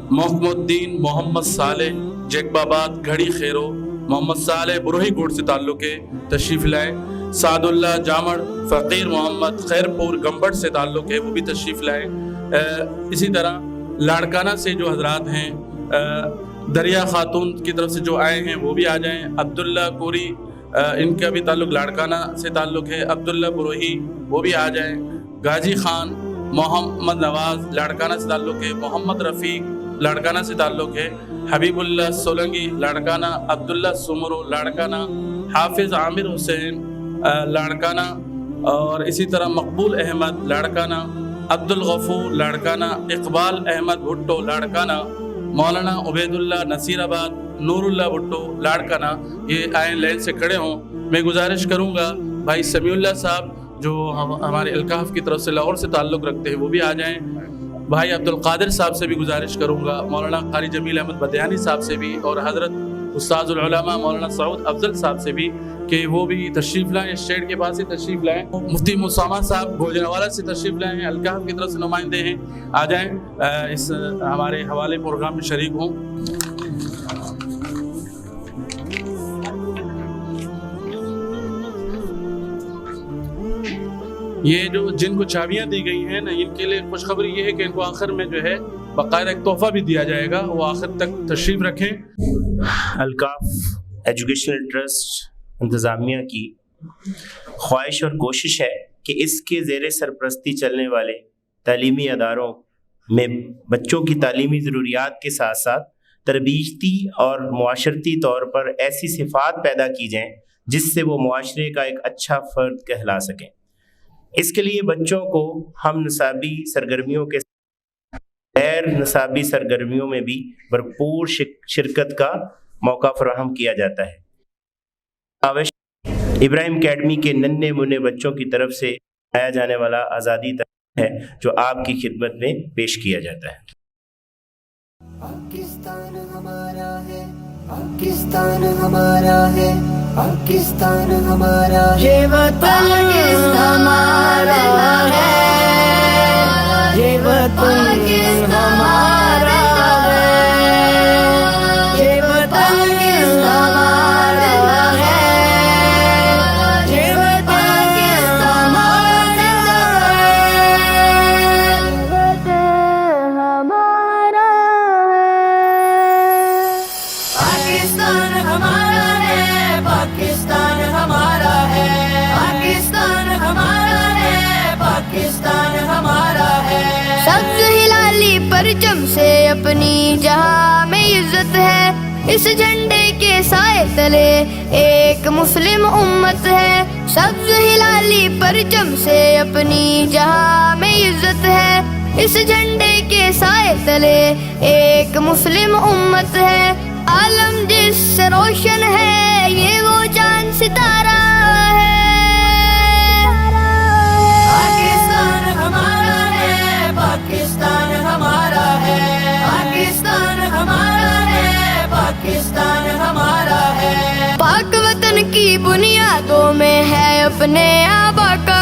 محمد الدین محمد صالح جیکب آباد گھڑی خیرو محمد صالح بروہی کوٹ سے تعلق ہے, تشریف لائیں. سعد اللہ جامڑ فقیر محمد خیر پور گمبڑ سے تعلق ہے, وہ بھی تشریف لائیں. اسی طرح لاڑکانہ سے جو حضرات ہیں دریا خاتون کی طرف سے جو آئے ہیں وہ بھی آ جائیں. عبداللہ کوری ان کا بھی تعلق لاڑکانہ سے تعلق ہے, عبداللہ بروہی وہ بھی آ جائیں. غازی خان محمد نواز لاڑکانہ سے تعلق ہے, محمد رفیق لاڑکانہ سے تعلق ہے, حبیب اللہ سولنگی لاڑکانہ, عبداللہ سمرو لاڑکانہ, حافظ عامر حسین لاڑکانہ, اور اسی طرح مقبول احمد لاڑکانہ, عبد الغفور لاڑکانہ, اقبال احمد بھٹو لاڑکانہ, مولانا عبید اللہ نصیر آباد, نور اللہ بھٹو لاڑکانہ. یہ آئیں لائن سے کھڑے ہوں. میں گزارش کروں گا بھائی سمیع اللہ صاحب جو ہمارے الکہف کی طرف سے لاہور سے تعلق رکھتے ہیں وہ بھی آ جائیں. بھائی عبد القادر صاحب سے بھی گزارش کروں گا, مولانا قاری جمیل احمد بدیانی صاحب سے بھی, اور حضرت استاذ العلماء مولانا سعود افضل صاحب سے بھی کہ وہ بھی تشریف لائیں, اسٹیٹ کے پاس سے تشریف لائیں. مفتی مسامہ صاحب گوجرانوالہ سے تشریف لائیں, الکہف کی طرف سے نمائندے ہیں, آ جائیں اس ہمارے حوالے پروگرام میں شریک ہوں. یہ جو جن کو چابیاں دی گئی ہیں نا, ان کے لیے خوشخبری یہ ہے کہ ان کو آخر میں جو ہے باقاعدہ ایک تحفہ بھی دیا جائے گا, وہ آخر تک تشریف رکھیں. الکاف ایجوکیشنل ٹرسٹ انتظامیہ کی خواہش اور کوشش ہے کہ اس کے زیر سرپرستی چلنے والے تعلیمی اداروں میں بچوں کی تعلیمی ضروریات کے ساتھ ساتھ تربیتی اور معاشرتی طور پر ایسی صفات پیدا کی جائیں جس سے وہ معاشرے کا ایک اچھا فرد کہلا سکیں. اس کے لیے بچوں کو ہم نصابی سرگرمیوں کے غیر نصابی سرگرمیوں میں بھی بھرپور شرکت کا موقع فراہم کیا جاتا ہے. ابراہیم اکیڈمی کے ننھے منھے بچوں کی طرف سے آیا جانے والا آزادی ہے جو آپ کی خدمت میں پیش کیا جاتا ہے. پاکستان ہمارا ہے, پاکستان ہمارا ہے, پاکستان ہمارا ہے, یہ وطن ہمارا ہے, یہ وطن ہمارا ہے, یہ وطن ہمارا ہے, یہ وطن ہمارا ہے, پاکستان ہمارا ہے, پاکستان ہمارا ہے, پاکستان ہمارا ہے. سبز ہلالی پرچم سے اپنی جہاں میں عزت ہے, اس جھنڈے کے سائے تلے ایک مسلم امت ہے. سبز ہلالی پرچم سے اپنی جہاں میں عزت ہے, اس جھنڈے کے سائے تلے ایک مسلم امت ہے. عالم جس سے روشن ہے یہ وہ چاند ستارہ ہے. پاکستان ہمارا ہے, پاکستان ہمارا ہے, پاکستان ہمارا ہے, پاکستان ہمارا ہے. پاک وطن کی بنیادوں میں ہے اپنے آبا کا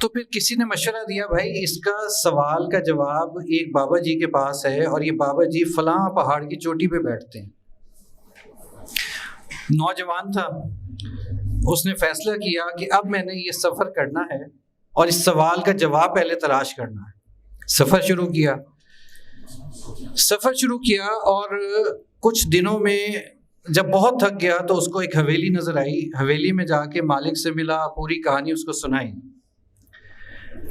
تو پھر کسی نے مشورہ دیا بھائی اس کا سوال کا جواب ایک بابا جی کے پاس ہے اور یہ بابا جی فلاں پہاڑ کی چوٹی پہ بیٹھتے ہیں. نوجوان تھا, اس نے فیصلہ کیا کہ اب میں نے یہ سفر کرنا ہے اور اس سوال کا جواب پہلے تلاش کرنا ہے. سفر شروع کیا اور کچھ دنوں میں جب بہت تھک گیا تو اس کو ایک حویلی نظر آئی. حویلی میں جا کے مالک سے ملا, پوری کہانی اس کو سنائی.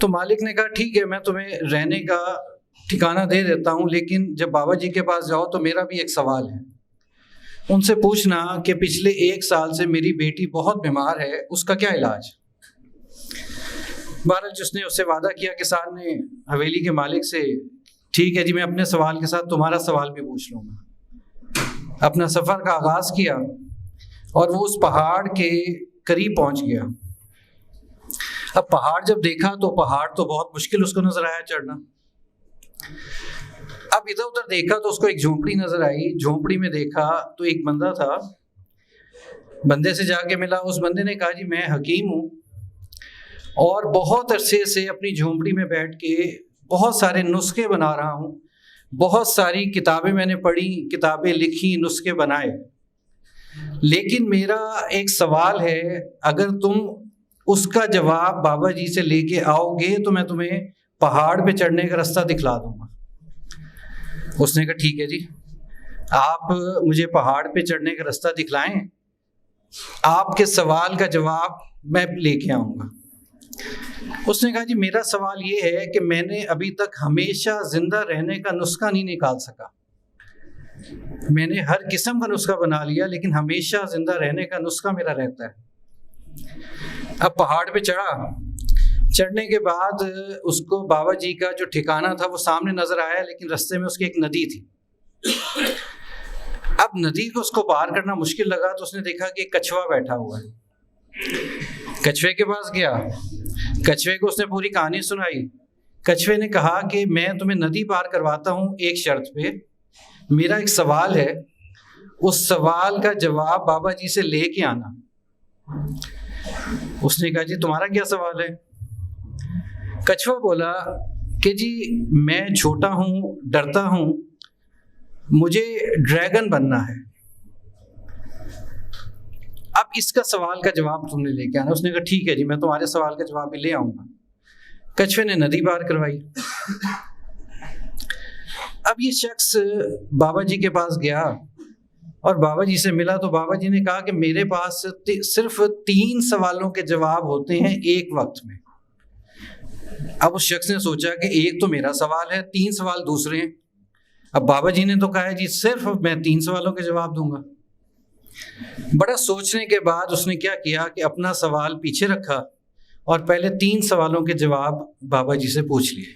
تو مالک نے کہا ٹھیک ہے میں تمہیں رہنے کا ٹھکانہ دے دیتا ہوں, لیکن جب بابا جی کے پاس جاؤ تو میرا بھی ایک سوال ہے. ان سے پوچھنا کہ پچھلے 1 سال سے میری بیٹی بہت بیمار ہے, اس کا کیا علاج. بہرحال جس نے اس سے وعدہ کیا کسان نے حویلی کے مالک سے, ٹھیک ہے جی میں اپنے سوال کے ساتھ تمہارا سوال بھی پوچھ لوں گا. اپنا سفر کا آغاز کیا اور وہ اس پہاڑ کے قریب پہنچ گیا. اب پہاڑ جب دیکھا تو پہاڑ تو بہت مشکل اس کو نظر آیا چڑھنا. اب ادھر ادھر دیکھا تو اس کو ایک جھونپڑی نظر آئی. جھونپڑی میں دیکھا تو ایک بندہ تھا. بندے سے جا کے ملا. اس بندے نے کہا جی میں حکیم ہوں اور بہت عرصے سے اپنی جھونپڑی میں بیٹھ کے بہت سارے نسخے بنا رہا ہوں. بہت ساری کتابیں میں نے پڑھی, کتابیں لکھی, نسخے بنائے. لیکن میرا ایک سوال ہے, اگر تم اس کا جواب بابا جی سے لے کے آؤ گے تو میں تمہیں پہاڑ پہ چڑھنے کا راستہ دکھلا دوں گا. اس نے کہا ٹھیک ہے جی آپ مجھے پہاڑ پہ چڑھنے کا راستہ دکھلائیں, آپ کے سوال کا جواب میں لے کے آؤں گا. اس نے کہا جی میرا سوال یہ ہے کہ میں نے ابھی تک ہمیشہ زندہ رہنے کا نسخہ نہیں نکال سکا. میں نے ہر قسم کا نسخہ بنا لیا لیکن ہمیشہ زندہ رہنے کا نسخہ میرا رہتا ہے. اب پہاڑ پہ چڑھنے کے بعد اس کو بابا جی کا جو ٹھکانہ تھا وہ سامنے نظر آیا, لیکن رستے میں اس کی ایک ندی تھی. اب ندی کو اس کو پار کرنا مشکل لگا تو اس نے دیکھا کہ ایک کچھوا بیٹھا ہوا ہے. کچھوے کے پاس گیا, کچھوے کو اس نے پوری کہانی سنائی. کچھوے نے کہا کہ میں تمہیں ندی پار کرواتا ہوں ایک شرط پہ, میرا ایک سوال ہے, اس سوال کا جواب بابا جی سے لے کے آنا. اس نے کہا جی تمہارا کیا سوال ہے. کچھوا بولا کہ جی میں چھوٹا ہوں, ڈرتا ہوں, مجھے ڈریگن بننا ہے. اب اس کا سوال کا جواب تم نے لے کے آنا. اس نے کہا ٹھیک ہے جی میں تمہارے سوال کا جواب بھی لے آؤں گا. کچھوے نے ندی پار کروائی. اب یہ شخص بابا جی کے پاس گیا اور بابا جی سے ملا تو بابا جی نے کہا کہ میرے پاس صرف 3 سوالوں کے جواب ہوتے ہیں ایک وقت میں. اب اس شخص نے سوچا کہ ایک تو میرا سوال ہے, 3 سوال دوسرے ہیں. اب بابا جی نے تو کہا جی صرف میں 3 سوالوں کے جواب دوں گا. بڑا سوچنے کے بعد اس نے کیا کیا کہ اپنا سوال پیچھے رکھا اور پہلے 3 سوالوں کے جواب بابا جی سے پوچھ لیے.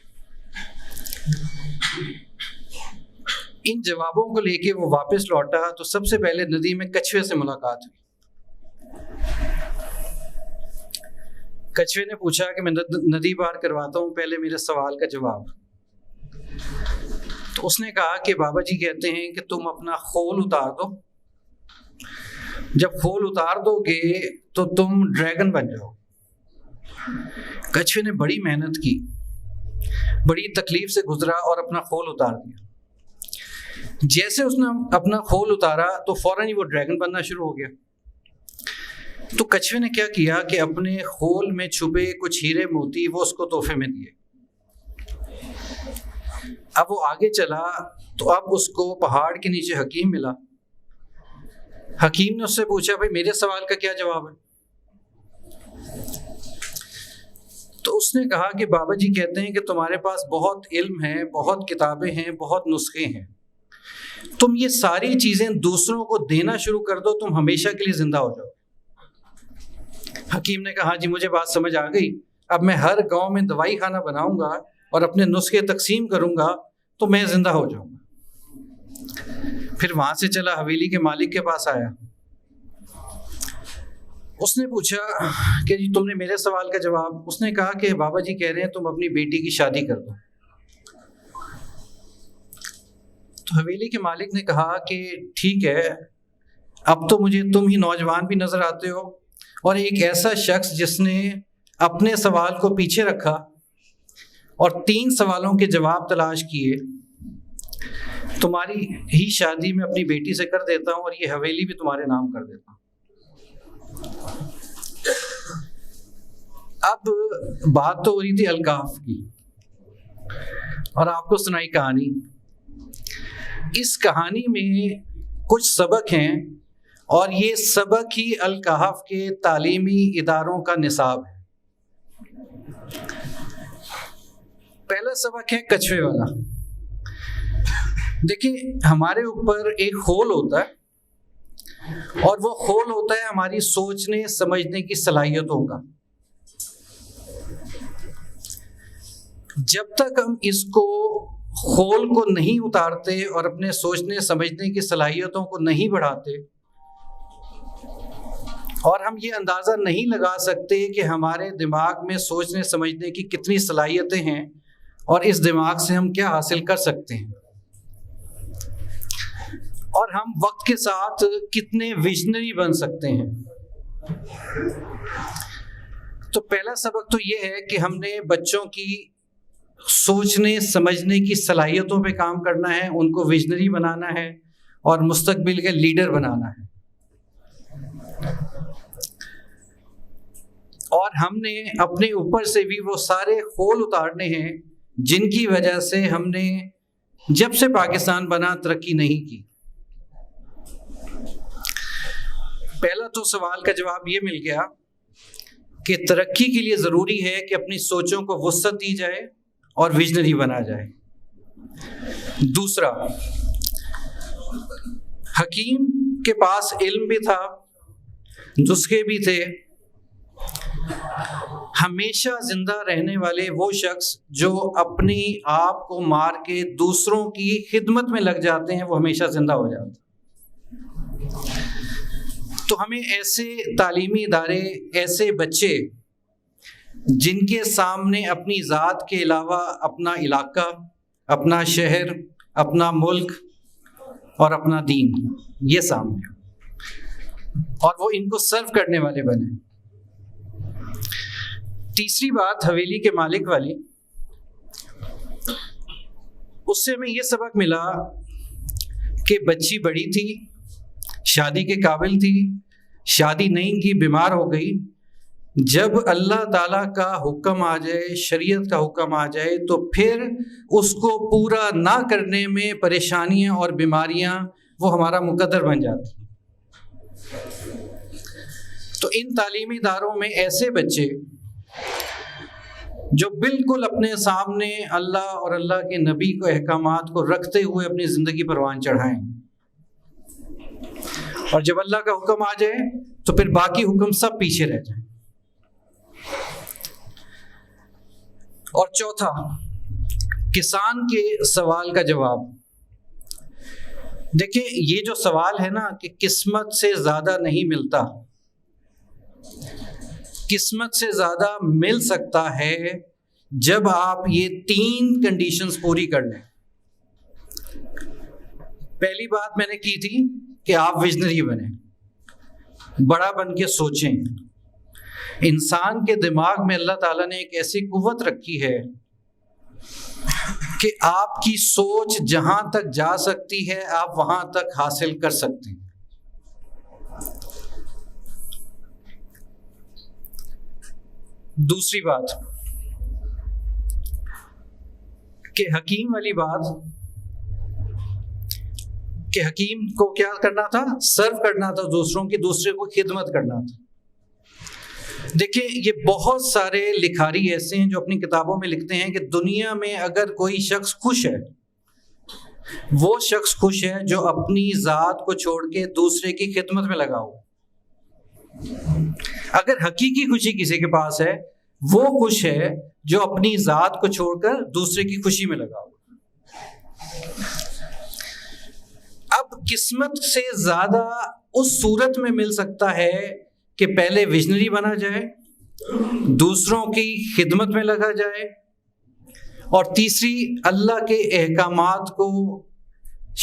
ان جوابوں کو لے کے وہ واپس لوٹا تو سب سے پہلے ندی میں کچھوے سے ملاقات ہوئی. کچھوے نے پوچھا کہ میں ندی پار کرواتا ہوں, پہلے میرے سوال کا جواب. تو اس نے کہا کہ بابا جی کہتے ہیں کہ تم اپنا خول اتار دو, جب خول اتار دو گے تو تم ڈریگن بن جاؤ. کچھوے نے بڑی محنت کی, بڑی تکلیف سے گزرا اور اپنا خول اتار دیا. جیسے اس نے اپنا خول اتارا تو فوراً ہی وہ ڈریگن بننا شروع ہو گیا. تو کچھوے نے کیا کیا کہ اپنے خول میں چھپے کچھ ہیرے موتی وہ اس کو تحفے میں دیے. اب وہ آگے چلا تو اب اس کو پہاڑ کے نیچے حکیم ملا. حکیم نے اس سے پوچھا بھائی میرے سوال کا کیا جواب ہے. تو اس نے کہا کہ بابا جی کہتے ہیں کہ تمہارے پاس بہت علم ہے, بہت کتابیں ہیں, بہت نسخے ہیں, تم یہ ساری چیزیں دوسروں کو دینا شروع کر دو, تم ہمیشہ کے لیے زندہ ہو جاؤ. حکیم نے کہا جی مجھے بات سمجھ آ گئی, اب میں ہر گاؤں میں دوائی خانہ بناؤں گا اور اپنے نسخے تقسیم کروں گا تو میں زندہ ہو جاؤں گا. پھر وہاں سے چلا حویلی کے مالک کے پاس آیا. اس نے پوچھا کہ جی تم نے میرے سوال کا جواب. اس نے کہا کہ بابا جی کہہ رہے ہیں تم اپنی بیٹی کی شادی کر دو. تو حویلی کے مالک نے کہا کہ ٹھیک ہے, اب تو مجھے تم ہی نوجوان بھی نظر آتے ہو اور ایک ایسا شخص جس نے اپنے سوال کو پیچھے رکھا اور 3 سوالوں کے جواب تلاش کیے، تمہاری ہی شادی میں اپنی بیٹی سے کر دیتا ہوں اور یہ حویلی بھی تمہارے نام کر دیتا ہوں۔ اب بات تو ہو رہی تھی الکہف کی، اور آپ کو سنائی کہانی۔ اس کہانی میں کچھ سبق ہیں، اور یہ سبق ہی الکہف کے تعلیمی اداروں کا نصاب ہے۔ پہلا سبق ہے کچھوے والا۔ دیکھیں، ہمارے اوپر ایک خول ہوتا ہے، اور وہ خول ہوتا ہے ہماری سوچنے سمجھنے کی صلاحیتوں کا۔ جب تک ہم اس کو خول کو نہیں اتارتے اور اپنے سوچنے سمجھنے کی صلاحیتوں کو نہیں بڑھاتے، اور ہم یہ اندازہ نہیں لگا سکتے کہ ہمارے دماغ میں سوچنے سمجھنے کی کتنی صلاحیتیں ہیں اور اس دماغ سے ہم کیا حاصل کر سکتے ہیں، اور ہم وقت کے ساتھ کتنے ویژنری بن سکتے ہیں، تو پہلا سبق تو یہ ہے کہ ہم نے بچوں کی سوچنے سمجھنے کی صلاحیتوں پہ کام کرنا ہے، ان کو ویژنری بنانا ہے اور مستقبل کے لیڈر بنانا ہے۔ اور ہم نے اپنے اوپر سے بھی وہ سارے خول اتارنے ہیں جن کی وجہ سے ہم نے جب سے پاکستان بنا ترقی نہیں کی۔ پہلا تو سوال کا جواب یہ مل گیا کہ ترقی کے لیے ضروری ہے کہ اپنی سوچوں کو وسعت دی جائے اور ویژنری بنا جائے۔ دوسرا، حکیم کے پاس علم بھی تھا، نسخے بھی تھے۔ ہمیشہ زندہ رہنے والے وہ شخص جو اپنی آپ کو مار کے دوسروں کی خدمت میں لگ جاتے ہیں، وہ ہمیشہ زندہ ہو جاتے ہیں۔ تو ہمیں ایسے تعلیمی ادارے، ایسے بچے جن کے سامنے اپنی ذات کے علاوہ اپنا علاقہ، اپنا شہر، اپنا ملک اور اپنا دین یہ سامنے، اور وہ ان کو سرو کرنے والے بنے۔ تیسری بات حویلی کے مالک والی، اس سے ہمیں یہ سبق ملا کہ بچی بڑی تھی، شادی کے قابل تھی، شادی نہیں کی، بیمار ہو گئی۔ جب اللہ تعالیٰ کا حکم آ جائے، شریعت کا حکم آ جائے، تو پھر اس کو پورا نہ کرنے میں پریشانیاں اور بیماریاں وہ ہمارا مقدر بن جاتی ہیں۔ تو ان تعلیمی اداروں میں ایسے بچے جو بالکل اپنے سامنے اللہ اور اللہ کے نبی کو احکامات کو رکھتے ہوئے اپنی زندگی پروان چڑھائیں، اور جب اللہ کا حکم آ جائے تو پھر باقی حکم سب پیچھے رہ جائیں۔ اور چوتھا، کسان کے سوال کا جواب۔ دیکھیں، یہ جو سوال ہے نا کہ قسمت سے زیادہ نہیں ملتا، قسمت سے زیادہ مل سکتا ہے جب آپ یہ 3 کنڈیشنز پوری کر لیں۔ پہلی بات میں نے کی تھی کہ آپ ویژنری بنیں، بڑا بن کے سوچیں۔ انسان کے دماغ میں اللہ تعالیٰ نے ایک ایسی قوت رکھی ہے کہ آپ کی سوچ جہاں تک جا سکتی ہے آپ وہاں تک حاصل کر سکتے ہیں۔ دوسری بات کہ حکیم والی بات کہ حکیم کو کیا کرنا تھا؟ سرو کرنا تھا دوسروں کی، دوسرے کو خدمت کرنا تھا۔ دیکھیں، یہ بہت سارے لکھاری ایسے ہیں جو اپنی کتابوں میں لکھتے ہیں کہ دنیا میں اگر کوئی شخص خوش ہے، وہ شخص خوش ہے جو اپنی ذات کو چھوڑ کے دوسرے کی خدمت میں لگا ہو۔ اگر حقیقی خوشی کسی کے پاس ہے، وہ خوش ہے جو اپنی ذات کو چھوڑ کر دوسرے کی خوشی میں لگا ہو۔ اب قسمت سے زیادہ اس صورت میں مل سکتا ہے کہ پہلے ویژنری بنا جائے، دوسروں کی خدمت میں لگا جائے، اور تیسری اللہ کے احکامات کو،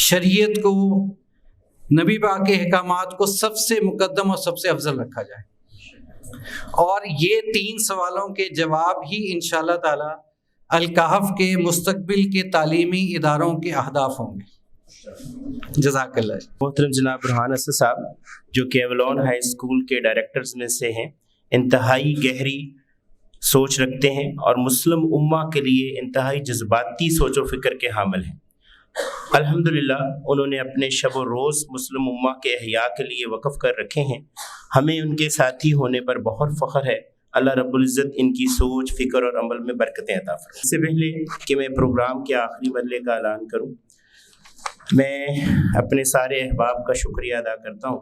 شریعت کو، نبی پاک کے احکامات کو سب سے مقدم اور سب سے افضل رکھا جائے۔ اور یہ 3 سوالوں کے جواب ہی انشاءاللہ تعالی الکہف کے مستقبل کے تعلیمی اداروں کے اہداف ہوں گے۔ جزاک اللہ۔ محترم جناب برہان اسد صاحب جو کہ ایولون ہائی اسکول کے ڈائریکٹرز میں سے ہیں، انتہائی گہری سوچ رکھتے ہیں اور مسلم امہ کے لیے انتہائی جذباتی سوچ و فکر کے حامل ہیں۔ الحمدللہ انہوں نے اپنے شب و روز مسلم امہ کے احیاء کے لیے وقف کر رکھے ہیں۔ ہمیں ان کے ساتھی ہونے پر بہت فخر ہے۔ اللہ رب العزت ان کی سوچ، فکر اور عمل میں برکتیں عطا فرمائے۔ اس سے پہلے کہ میں پروگرام کے آخری مرحلے کا اعلان کروں، میں اپنے سارے احباب کا شکریہ ادا کرتا ہوں۔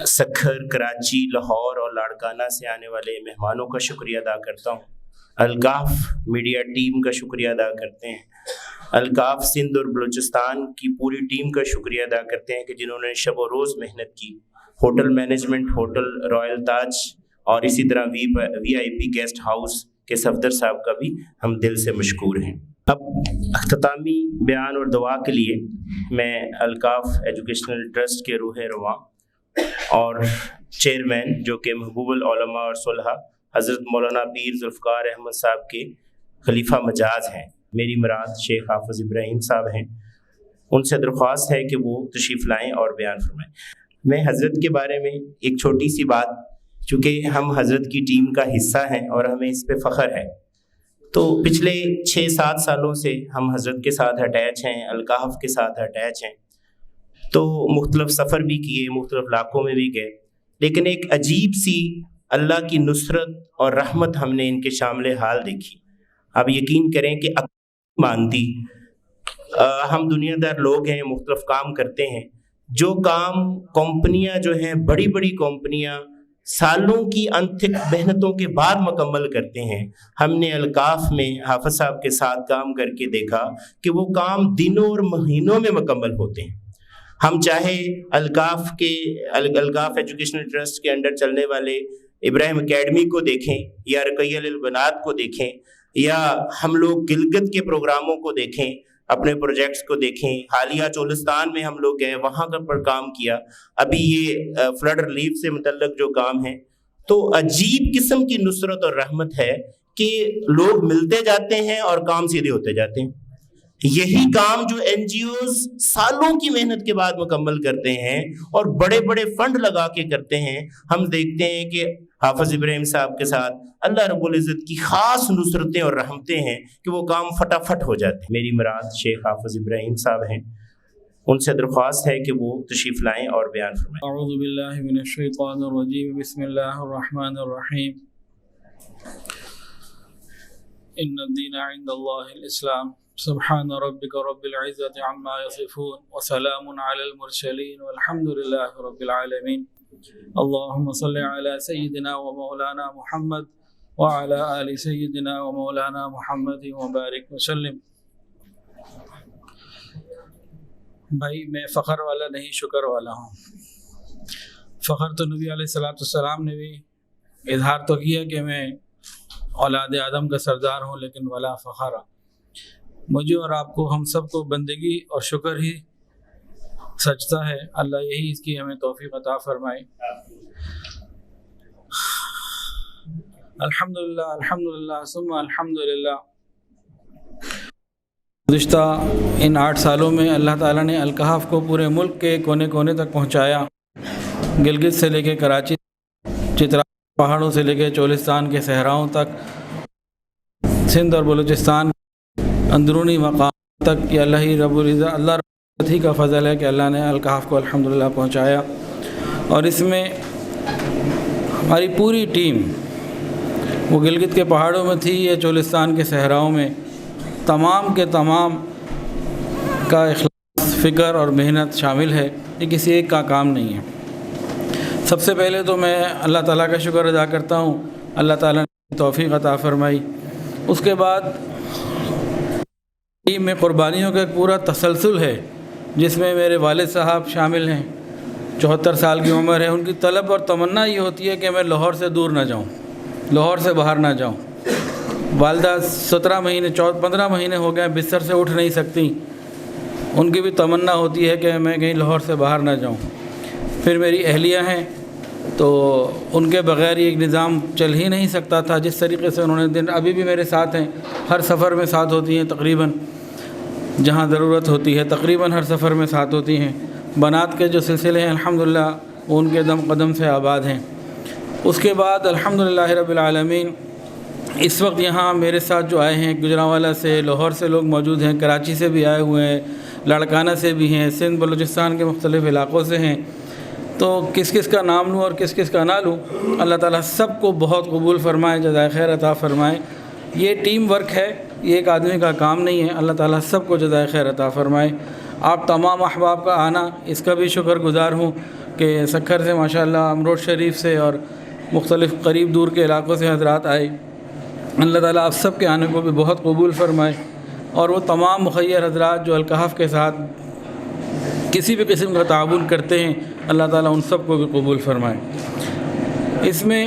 سکھر، کراچی، لاہور اور لاڑکانہ سے آنے والے مہمانوں کا شکریہ ادا کرتا ہوں۔ الکہف میڈیا ٹیم کا شکریہ ادا کرتے ہیں۔ الکہف سندھ اور بلوچستان کی پوری ٹیم کا شکریہ ادا کرتے ہیں کہ جنہوں نے شب و روز محنت کی۔ ہوٹل مینجمنٹ، ہوٹل رائل تاج اور اسی طرح وی آئی پی گیسٹ ہاؤس کے صفدر صاحب کا بھی ہم دل سے مشکور ہیں۔ اب اختتامی بیان اور دعا کے لیے میں الکہف ایجوکیشنل ٹرسٹ کے روح رواں اور چیئرمین جو کہ محبوب العلماء اور صلحہ حضرت مولانا پیر ذوالفقار احمد صاحب کے خلیفہ مجاز ہیں، میری مراد شیخ حافظ ابراہیم صاحب ہیں، ان سے درخواست ہے کہ وہ تشریف لائیں اور بیان فرمائیں۔ میں حضرت کے بارے میں ایک چھوٹی سی بات، چونکہ ہم حضرت کی ٹیم کا حصہ ہیں اور ہمیں اس پہ فخر ہے، تو پچھلے 6-7 سالوں سے ہم حضرت کے ساتھ اٹیچ ہیں، الکہف کے ساتھ اٹیچ ہیں، تو مختلف سفر بھی کیے، مختلف علاقوں میں بھی گئے، لیکن ایک عجیب سی اللہ کی نصرت اور رحمت ہم نے ان کے شامل حال دیکھی۔ آپ یقین کریں کہ مانتی، ہم دنیا دار لوگ ہیں، مختلف کام کرتے ہیں، جو کام کمپنیاں جو ہیں، بڑی بڑی کمپنیاں سالوں کی انتھک محنتوں کے بعد مکمل کرتے ہیں، ہم نے الکہف میں حافظ صاحب کے ساتھ کام کر کے دیکھا کہ وہ کام دنوں اور مہینوں میں مکمل ہوتے ہیں۔ ہم چاہے الکہف ایجوکیشنل ٹرسٹ کے انڈر چلنے والے ابراہیم اکیڈمی کو دیکھیں یا رقیہ للبنات کو دیکھیں، یا ہم لوگ گلگت کے پروگراموں کو دیکھیں، اپنے پروجیکٹس کو دیکھیں، حالیہ چولستان میں ہم لوگ گئے، وہاں پر کام کیا، ابھی یہ فلڈ ریلیف سے متعلق جو کام ہے، تو عجیب قسم کی نصرت اور رحمت ہے کہ لوگ ملتے جاتے ہیں اور کام سیدھے ہوتے جاتے ہیں۔ یہی کام جو این جی اوز سالوں کی محنت کے بعد مکمل کرتے ہیں اور بڑے بڑے فنڈ لگا کے کرتے ہیں، ہم دیکھتے ہیں کہ حافظ ابراہیم صاحب کے ساتھ اللہ رب العزت کی خاص نصرتیں اور رحمتیں ہیں کہ وہ کام فٹافٹ ہو جاتے ہیں۔ میری مراد شیخ حافظ ابراہیم صاحب ہیں، ان سے درخواست ہے کہ وہ تشریف لائیں اور بیان فرمائیں۔ اعوذ باللہ من الشیطان الرجیم، بسم اللہ الرحمن الرحیم۔ ان الدین عند اللہ الاسلام، سبحان ربک رب العزت عما یصفون وسلام علی المرسلین والحمد للہ رب العالمین۔ اللہم صل علی سیدنا و مولانا محمد وعلی آل سیدنا و مولانا محمد وبارک وسلم۔ بھائی میں فخر والا نہیں، شکر والا ہوں۔ فخر تو نبی علیہ السلام نے بھی اظہار تو کیا کہ میں اولاد آدم کا سردار ہوں، لیکن ولا فخر، مجھے اور آپ کو، ہم سب کو بندگی اور شکر ہی سجدہ ہے۔ اللہ یہی اس کی ہمیں توفیق عطا فرمائے۔ الحمدللہ، الحمدللہ ثم الحمدللہ۔ گزشتہ ان 8 سالوں میں اللہ تعالیٰ نے الکہف کو پورے ملک کے کونے کونے تک پہنچایا، گلگت سے لے کے کراچی، چترال پہاڑوں سے لے کے چولستان کے صحراؤں تک، سندھ اور بلوچستان اندرونی مقام تک، کہ اللہ ہی رب العزت، اللہ رب العزت ہی کا فضل ہے کہ اللہ نے الکہف کو الحمدللہ پہنچایا۔ اور اس میں ہماری پوری ٹیم، وہ گلگت کے پہاڑوں میں تھی یا چولستان کے صحراؤں میں، تمام کے تمام کا اخلاص، فکر اور محنت شامل ہے، یہ کسی ایک کا کام نہیں ہے۔ سب سے پہلے تو میں اللہ تعالیٰ کا شکر ادا کرتا ہوں، اللہ تعالیٰ نے توفیق عطا فرمائی۔ اس کے بعد میں قربانیوں کا ایک پورا تسلسل ہے، جس میں میرے والد صاحب شامل ہیں، 74 سال کی عمر ہے۔ ان کی طلب اور تمنا یہ ہوتی ہے کہ میں لاہور سے دور نہ جاؤں، لاہور سے باہر نہ جاؤں۔ والدہ 15 مہینے ہو گئے بستر سے اٹھ نہیں سکتی، ان کی بھی تمنا ہوتی ہے کہ میں کہیں لاہور سے باہر نہ جاؤں۔ پھر میری اہلیہ ہیں، تو ان کے بغیر یہ ایک نظام چل ہی نہیں سکتا تھا. جس طریقے سے انہوں نے دن ابھی بھی میرے ساتھ ہیں, ہر سفر میں ساتھ ہوتی ہیں تقریباً, جہاں ضرورت ہوتی ہے تقریباً ہر سفر میں ساتھ ہوتی ہیں. بنات کے جو سلسلے ہیں الحمدللہ وہ ان کے دم قدم سے آباد ہیں. اس کے بعد الحمدللہ رب العالمین اس وقت یہاں میرے ساتھ جو آئے ہیں گجرانوالہ سے, لاہور سے لوگ موجود ہیں, کراچی سے بھی آئے ہوئے ہیں, لاڑکانہ سے بھی ہیں, سندھ بلوچستان کے مختلف علاقوں سے ہیں. تو کس کس کا نام لوں اور کس کس کا نہ لوں. اللہ تعالیٰ سب کو بہت قبول فرمائے, جزائے خیر عطا فرمائے. یہ ٹیم ورک ہے, یہ ایک آدمی کا کام نہیں ہے. اللہ تعالیٰ سب کو جزائے خیر عطا فرمائے. آپ تمام احباب کا آنا, اس کا بھی شکر گزار ہوں کہ سکھر سے ماشاءاللہ, امروٹ شریف سے اور مختلف قریب دور کے علاقوں سے حضرات آئے. اللہ تعالیٰ آپ سب کے آنے کو بھی بہت قبول فرمائے. اور وہ تمام مخیر حضرات جو الکہف کے ساتھ کسی بھی قسم کا تعاون کرتے ہیں, اللہ تعالیٰ ان سب کو بھی قبول فرمائے. اس میں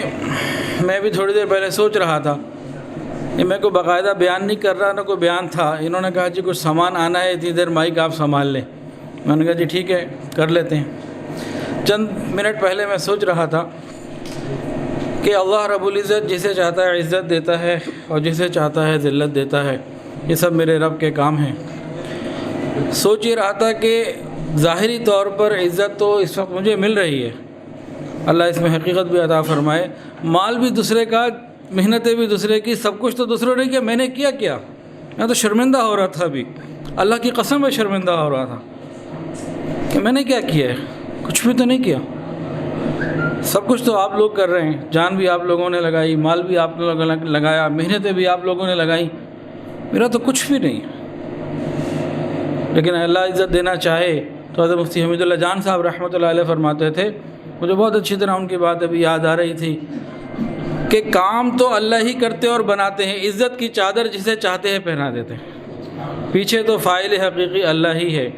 بھی تھوڑی دیر پہلے سوچ رہا تھا, یہ میں کوئی باقاعدہ بیان نہیں کر رہا, نہ کوئی بیان تھا. انہوں نے کہا جی کچھ سامان آنا ہے, اتنی دیر مائک آپ سنبھال لیں. میں نے کہا جی ٹھیک ہے کر لیتے ہیں. چند منٹ پہلے میں سوچ رہا تھا کہ اللہ رب العزت جسے چاہتا ہے عزت دیتا ہے اور جسے چاہتا ہے ذلت دیتا ہے. یہ سب میرے رب کے کام ہیں. سوچ یہ رہا تھا کہ ظاہری طور پر عزت تو اس وقت مجھے مل رہی ہے, اللہ اس میں حقیقت بھی عطا فرمائے. مال بھی دوسرے کا, محنتیں بھی دوسرے کی, سب کچھ تو دوسروں نے کیا. میں نے کیا میں تو شرمندہ ہو رہا تھا. ابھی اللہ کی قسم میں شرمندہ ہو رہا تھا کہ میں نے کیا ہے, کچھ بھی تو نہیں کیا. سب کچھ تو آپ لوگ کر رہے ہیں, جان بھی آپ لوگوں نے لگائی, مال بھی آپ لوگوں نے لگایا, محنتیں بھی آپ لوگوں نے لگائیں. میرا تو کچھ بھی نہیں. لیکن اللہ عزت دینا چاہے تو حضرت مفتی حمید اللہ جان صاحب رحمۃ اللہ علیہ فرماتے تھے, مجھے بہت اچھی طرح ان کی بات ابھی یاد آ رہی تھی, کہ کام تو اللہ ہی کرتے اور بناتے ہیں, عزت کی چادر جسے چاہتے ہیں پہنا دیتے ہیں. پیچھے تو فاعل حقیقی اللہ ہی ہے.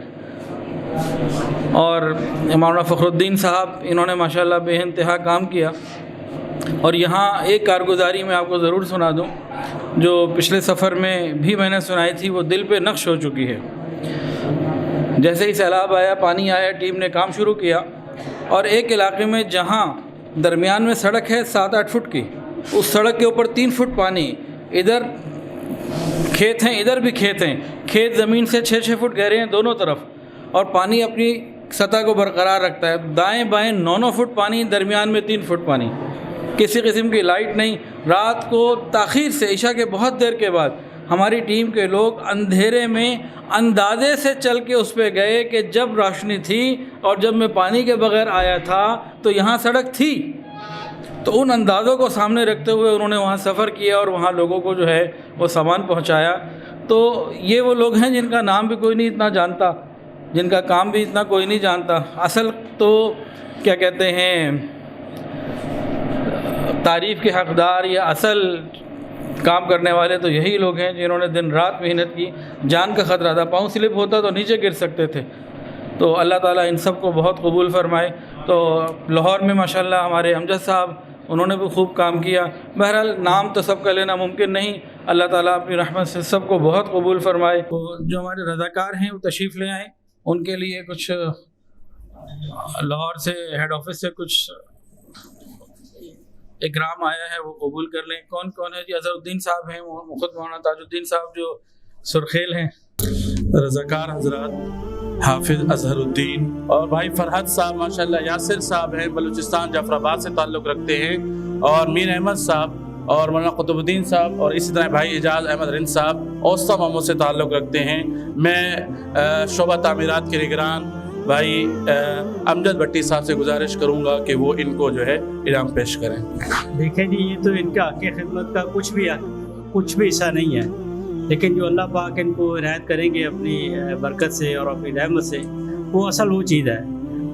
اور مولانا فخر الدین صاحب, انہوں نے ماشاءاللہ بے انتہا کام کیا. اور یہاں ایک کارگزاری میں آپ کو ضرور سنا دوں, جو پچھلے سفر میں بھی میں نے سنائی تھی, وہ دل پہ نقش ہو چکی ہے. جیسے ہی سیلاب آیا, پانی آیا, ٹیم نے کام شروع کیا, اور ایک علاقے میں جہاں درمیان میں سڑک ہے 7-8 فٹ کی, اس سڑک کے اوپر 3 فٹ پانی, ادھر کھیت ہیں ادھر بھی کھیت ہیں, کھیت زمین سے 6-6 فٹ گہرے ہیں دونوں طرف, اور پانی اپنی سطح کو برقرار رکھتا ہے. دائیں بائیں 9-9 فٹ پانی, درمیان میں 3 فٹ پانی. کسی قسم کی لائٹ نہیں. رات کو تاخیر سے, عشاء کے بہت دیر کے بعد, ہماری ٹیم کے لوگ اندھیرے میں اندازے سے چل کے اس پہ گئے کہ جب روشنی تھی اور جب میں پانی کے بغیر آیا تھا تو یہاں سڑک تھی. تو ان اندازوں کو سامنے رکھتے ہوئے انہوں نے وہاں سفر کیا اور وہاں لوگوں کو جو ہے وہ سامان پہنچایا. تو یہ وہ لوگ ہیں جن کا نام بھی کوئی نہیں اتنا جانتا, جن کا کام بھی اتنا کوئی نہیں جانتا. اصل تو کیا کہتے ہیں, تعریف کے حقدار یا اصل کام کرنے والے تو یہی لوگ ہیں جنہوں نے دن رات محنت کی. جان کا خطرہ تھا, پاؤں سلپ ہوتا تو نیچے گر سکتے تھے. تو اللہ تعالیٰ ان سب کو بہت قبول فرمائے. تو لاہور میں ماشاءاللہ ہمارے امجد صاحب, انہوں نے بھی خوب کام کیا. بہرحال نام تو سب کا لینا ممکن نہیں, اللہ تعالیٰ اپنی رحمت سے سب کو بہت قبول فرمائے. تو جو ہمارے رضاکار ہیں وہ تشریف لے آئیں, ان کے لیے کچھ لاہور سے ہیڈ آفس سے کچھ اکرام آیا ہے, وہ قبول کر لیں. کون کون ہے جی؟ اظہر الدین صاحب ہیں, خود مولانا تاج الدین صاحب جو سرخیل ہیں, رضاکار حضرات حافظ اظہر الدین, اور بھائی فرحت صاحب ماشاءاللہ, یاسر صاحب ہیں بلوچستان جعفر آباد سے تعلق رکھتے ہیں, اور میر احمد صاحب, اور مولانا قطب الدین صاحب, اور اسی طرح بھائی اعجاز احمد رند صاحب اوسطا محمود سے تعلق رکھتے ہیں. میں شعبہ تعمیرات کے نگران بھائی امجد بھٹی صاحب سے گزارش کروں گا کہ وہ ان کو جو ہے انعام پیش کریں. دیکھیں جی, یہ تو ان کا حق خدمت کا کچھ بھی حصہ نہیں ہے, لیکن جو اللہ پاک ان کو عنایت کریں گے اپنی برکت سے اور اپنی رحمت سے, وہ اصل وہ چیز ہے.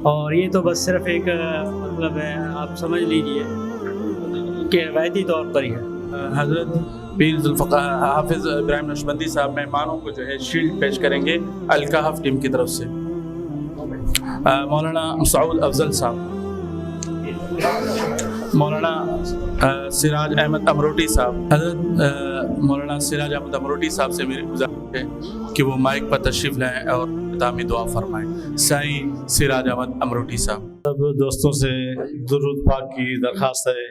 اور یہ تو بس صرف ایک مطلب ہے, آپ سمجھ لیجئے کہ روایتی طور پر ہی ہے. حضرت پیر ذوالفقار حافظ ابراہیم نقشبندی صاحب مہمانوں کو جو ہے شیلڈ پیش کریں گے الکہف ٹیم کی طرف سے. مولانا مسعود افضل صاحب, مولانا سراج احمد امروٹی صاحب, حضرت مولانا سراج احمد امروٹی صاحب سے میری گزارش ہے کہ وہ مائک پر تشریف لائیں اور اختتامی دعا فرمائیں. سائیں سراج احمد امروٹی صاحب. سب دوستوں سے درود پاک کی درخواست ہے.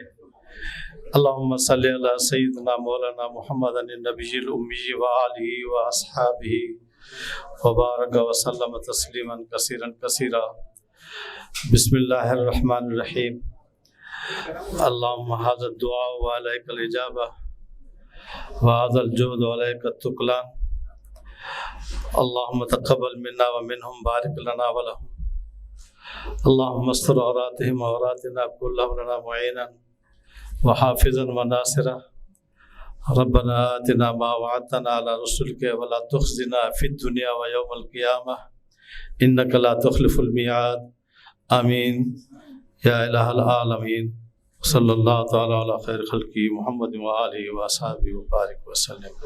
اللہم صلی علی سیدنا مولانا محمد النبی الامی وآلہ واصحابہ وبارک وسلم تسلیما کثیرا کثیرا. بسم اللہ الرحمن الرحیم. اللہم ھذا الدعاء وعلیک الاجابہ وھذا الجود وعلیک التکلان. اللہم تقبل منا ومنہم بارک لنا ولہم. اللہم استر عوراتہم وعوراتنا کلہم لنا معینا وحافظا وناصرا. ربنا آتنا ما وعدتنا على رسلك ولا تخزنا في الدنيا ويوم القيامة إنك لا تخلف الميعاد. آمین یا الہ العالمین. صلی اللہ تعالی علی خیر خلقہ محمد وآلہ وصحبہ وبارک وسلم.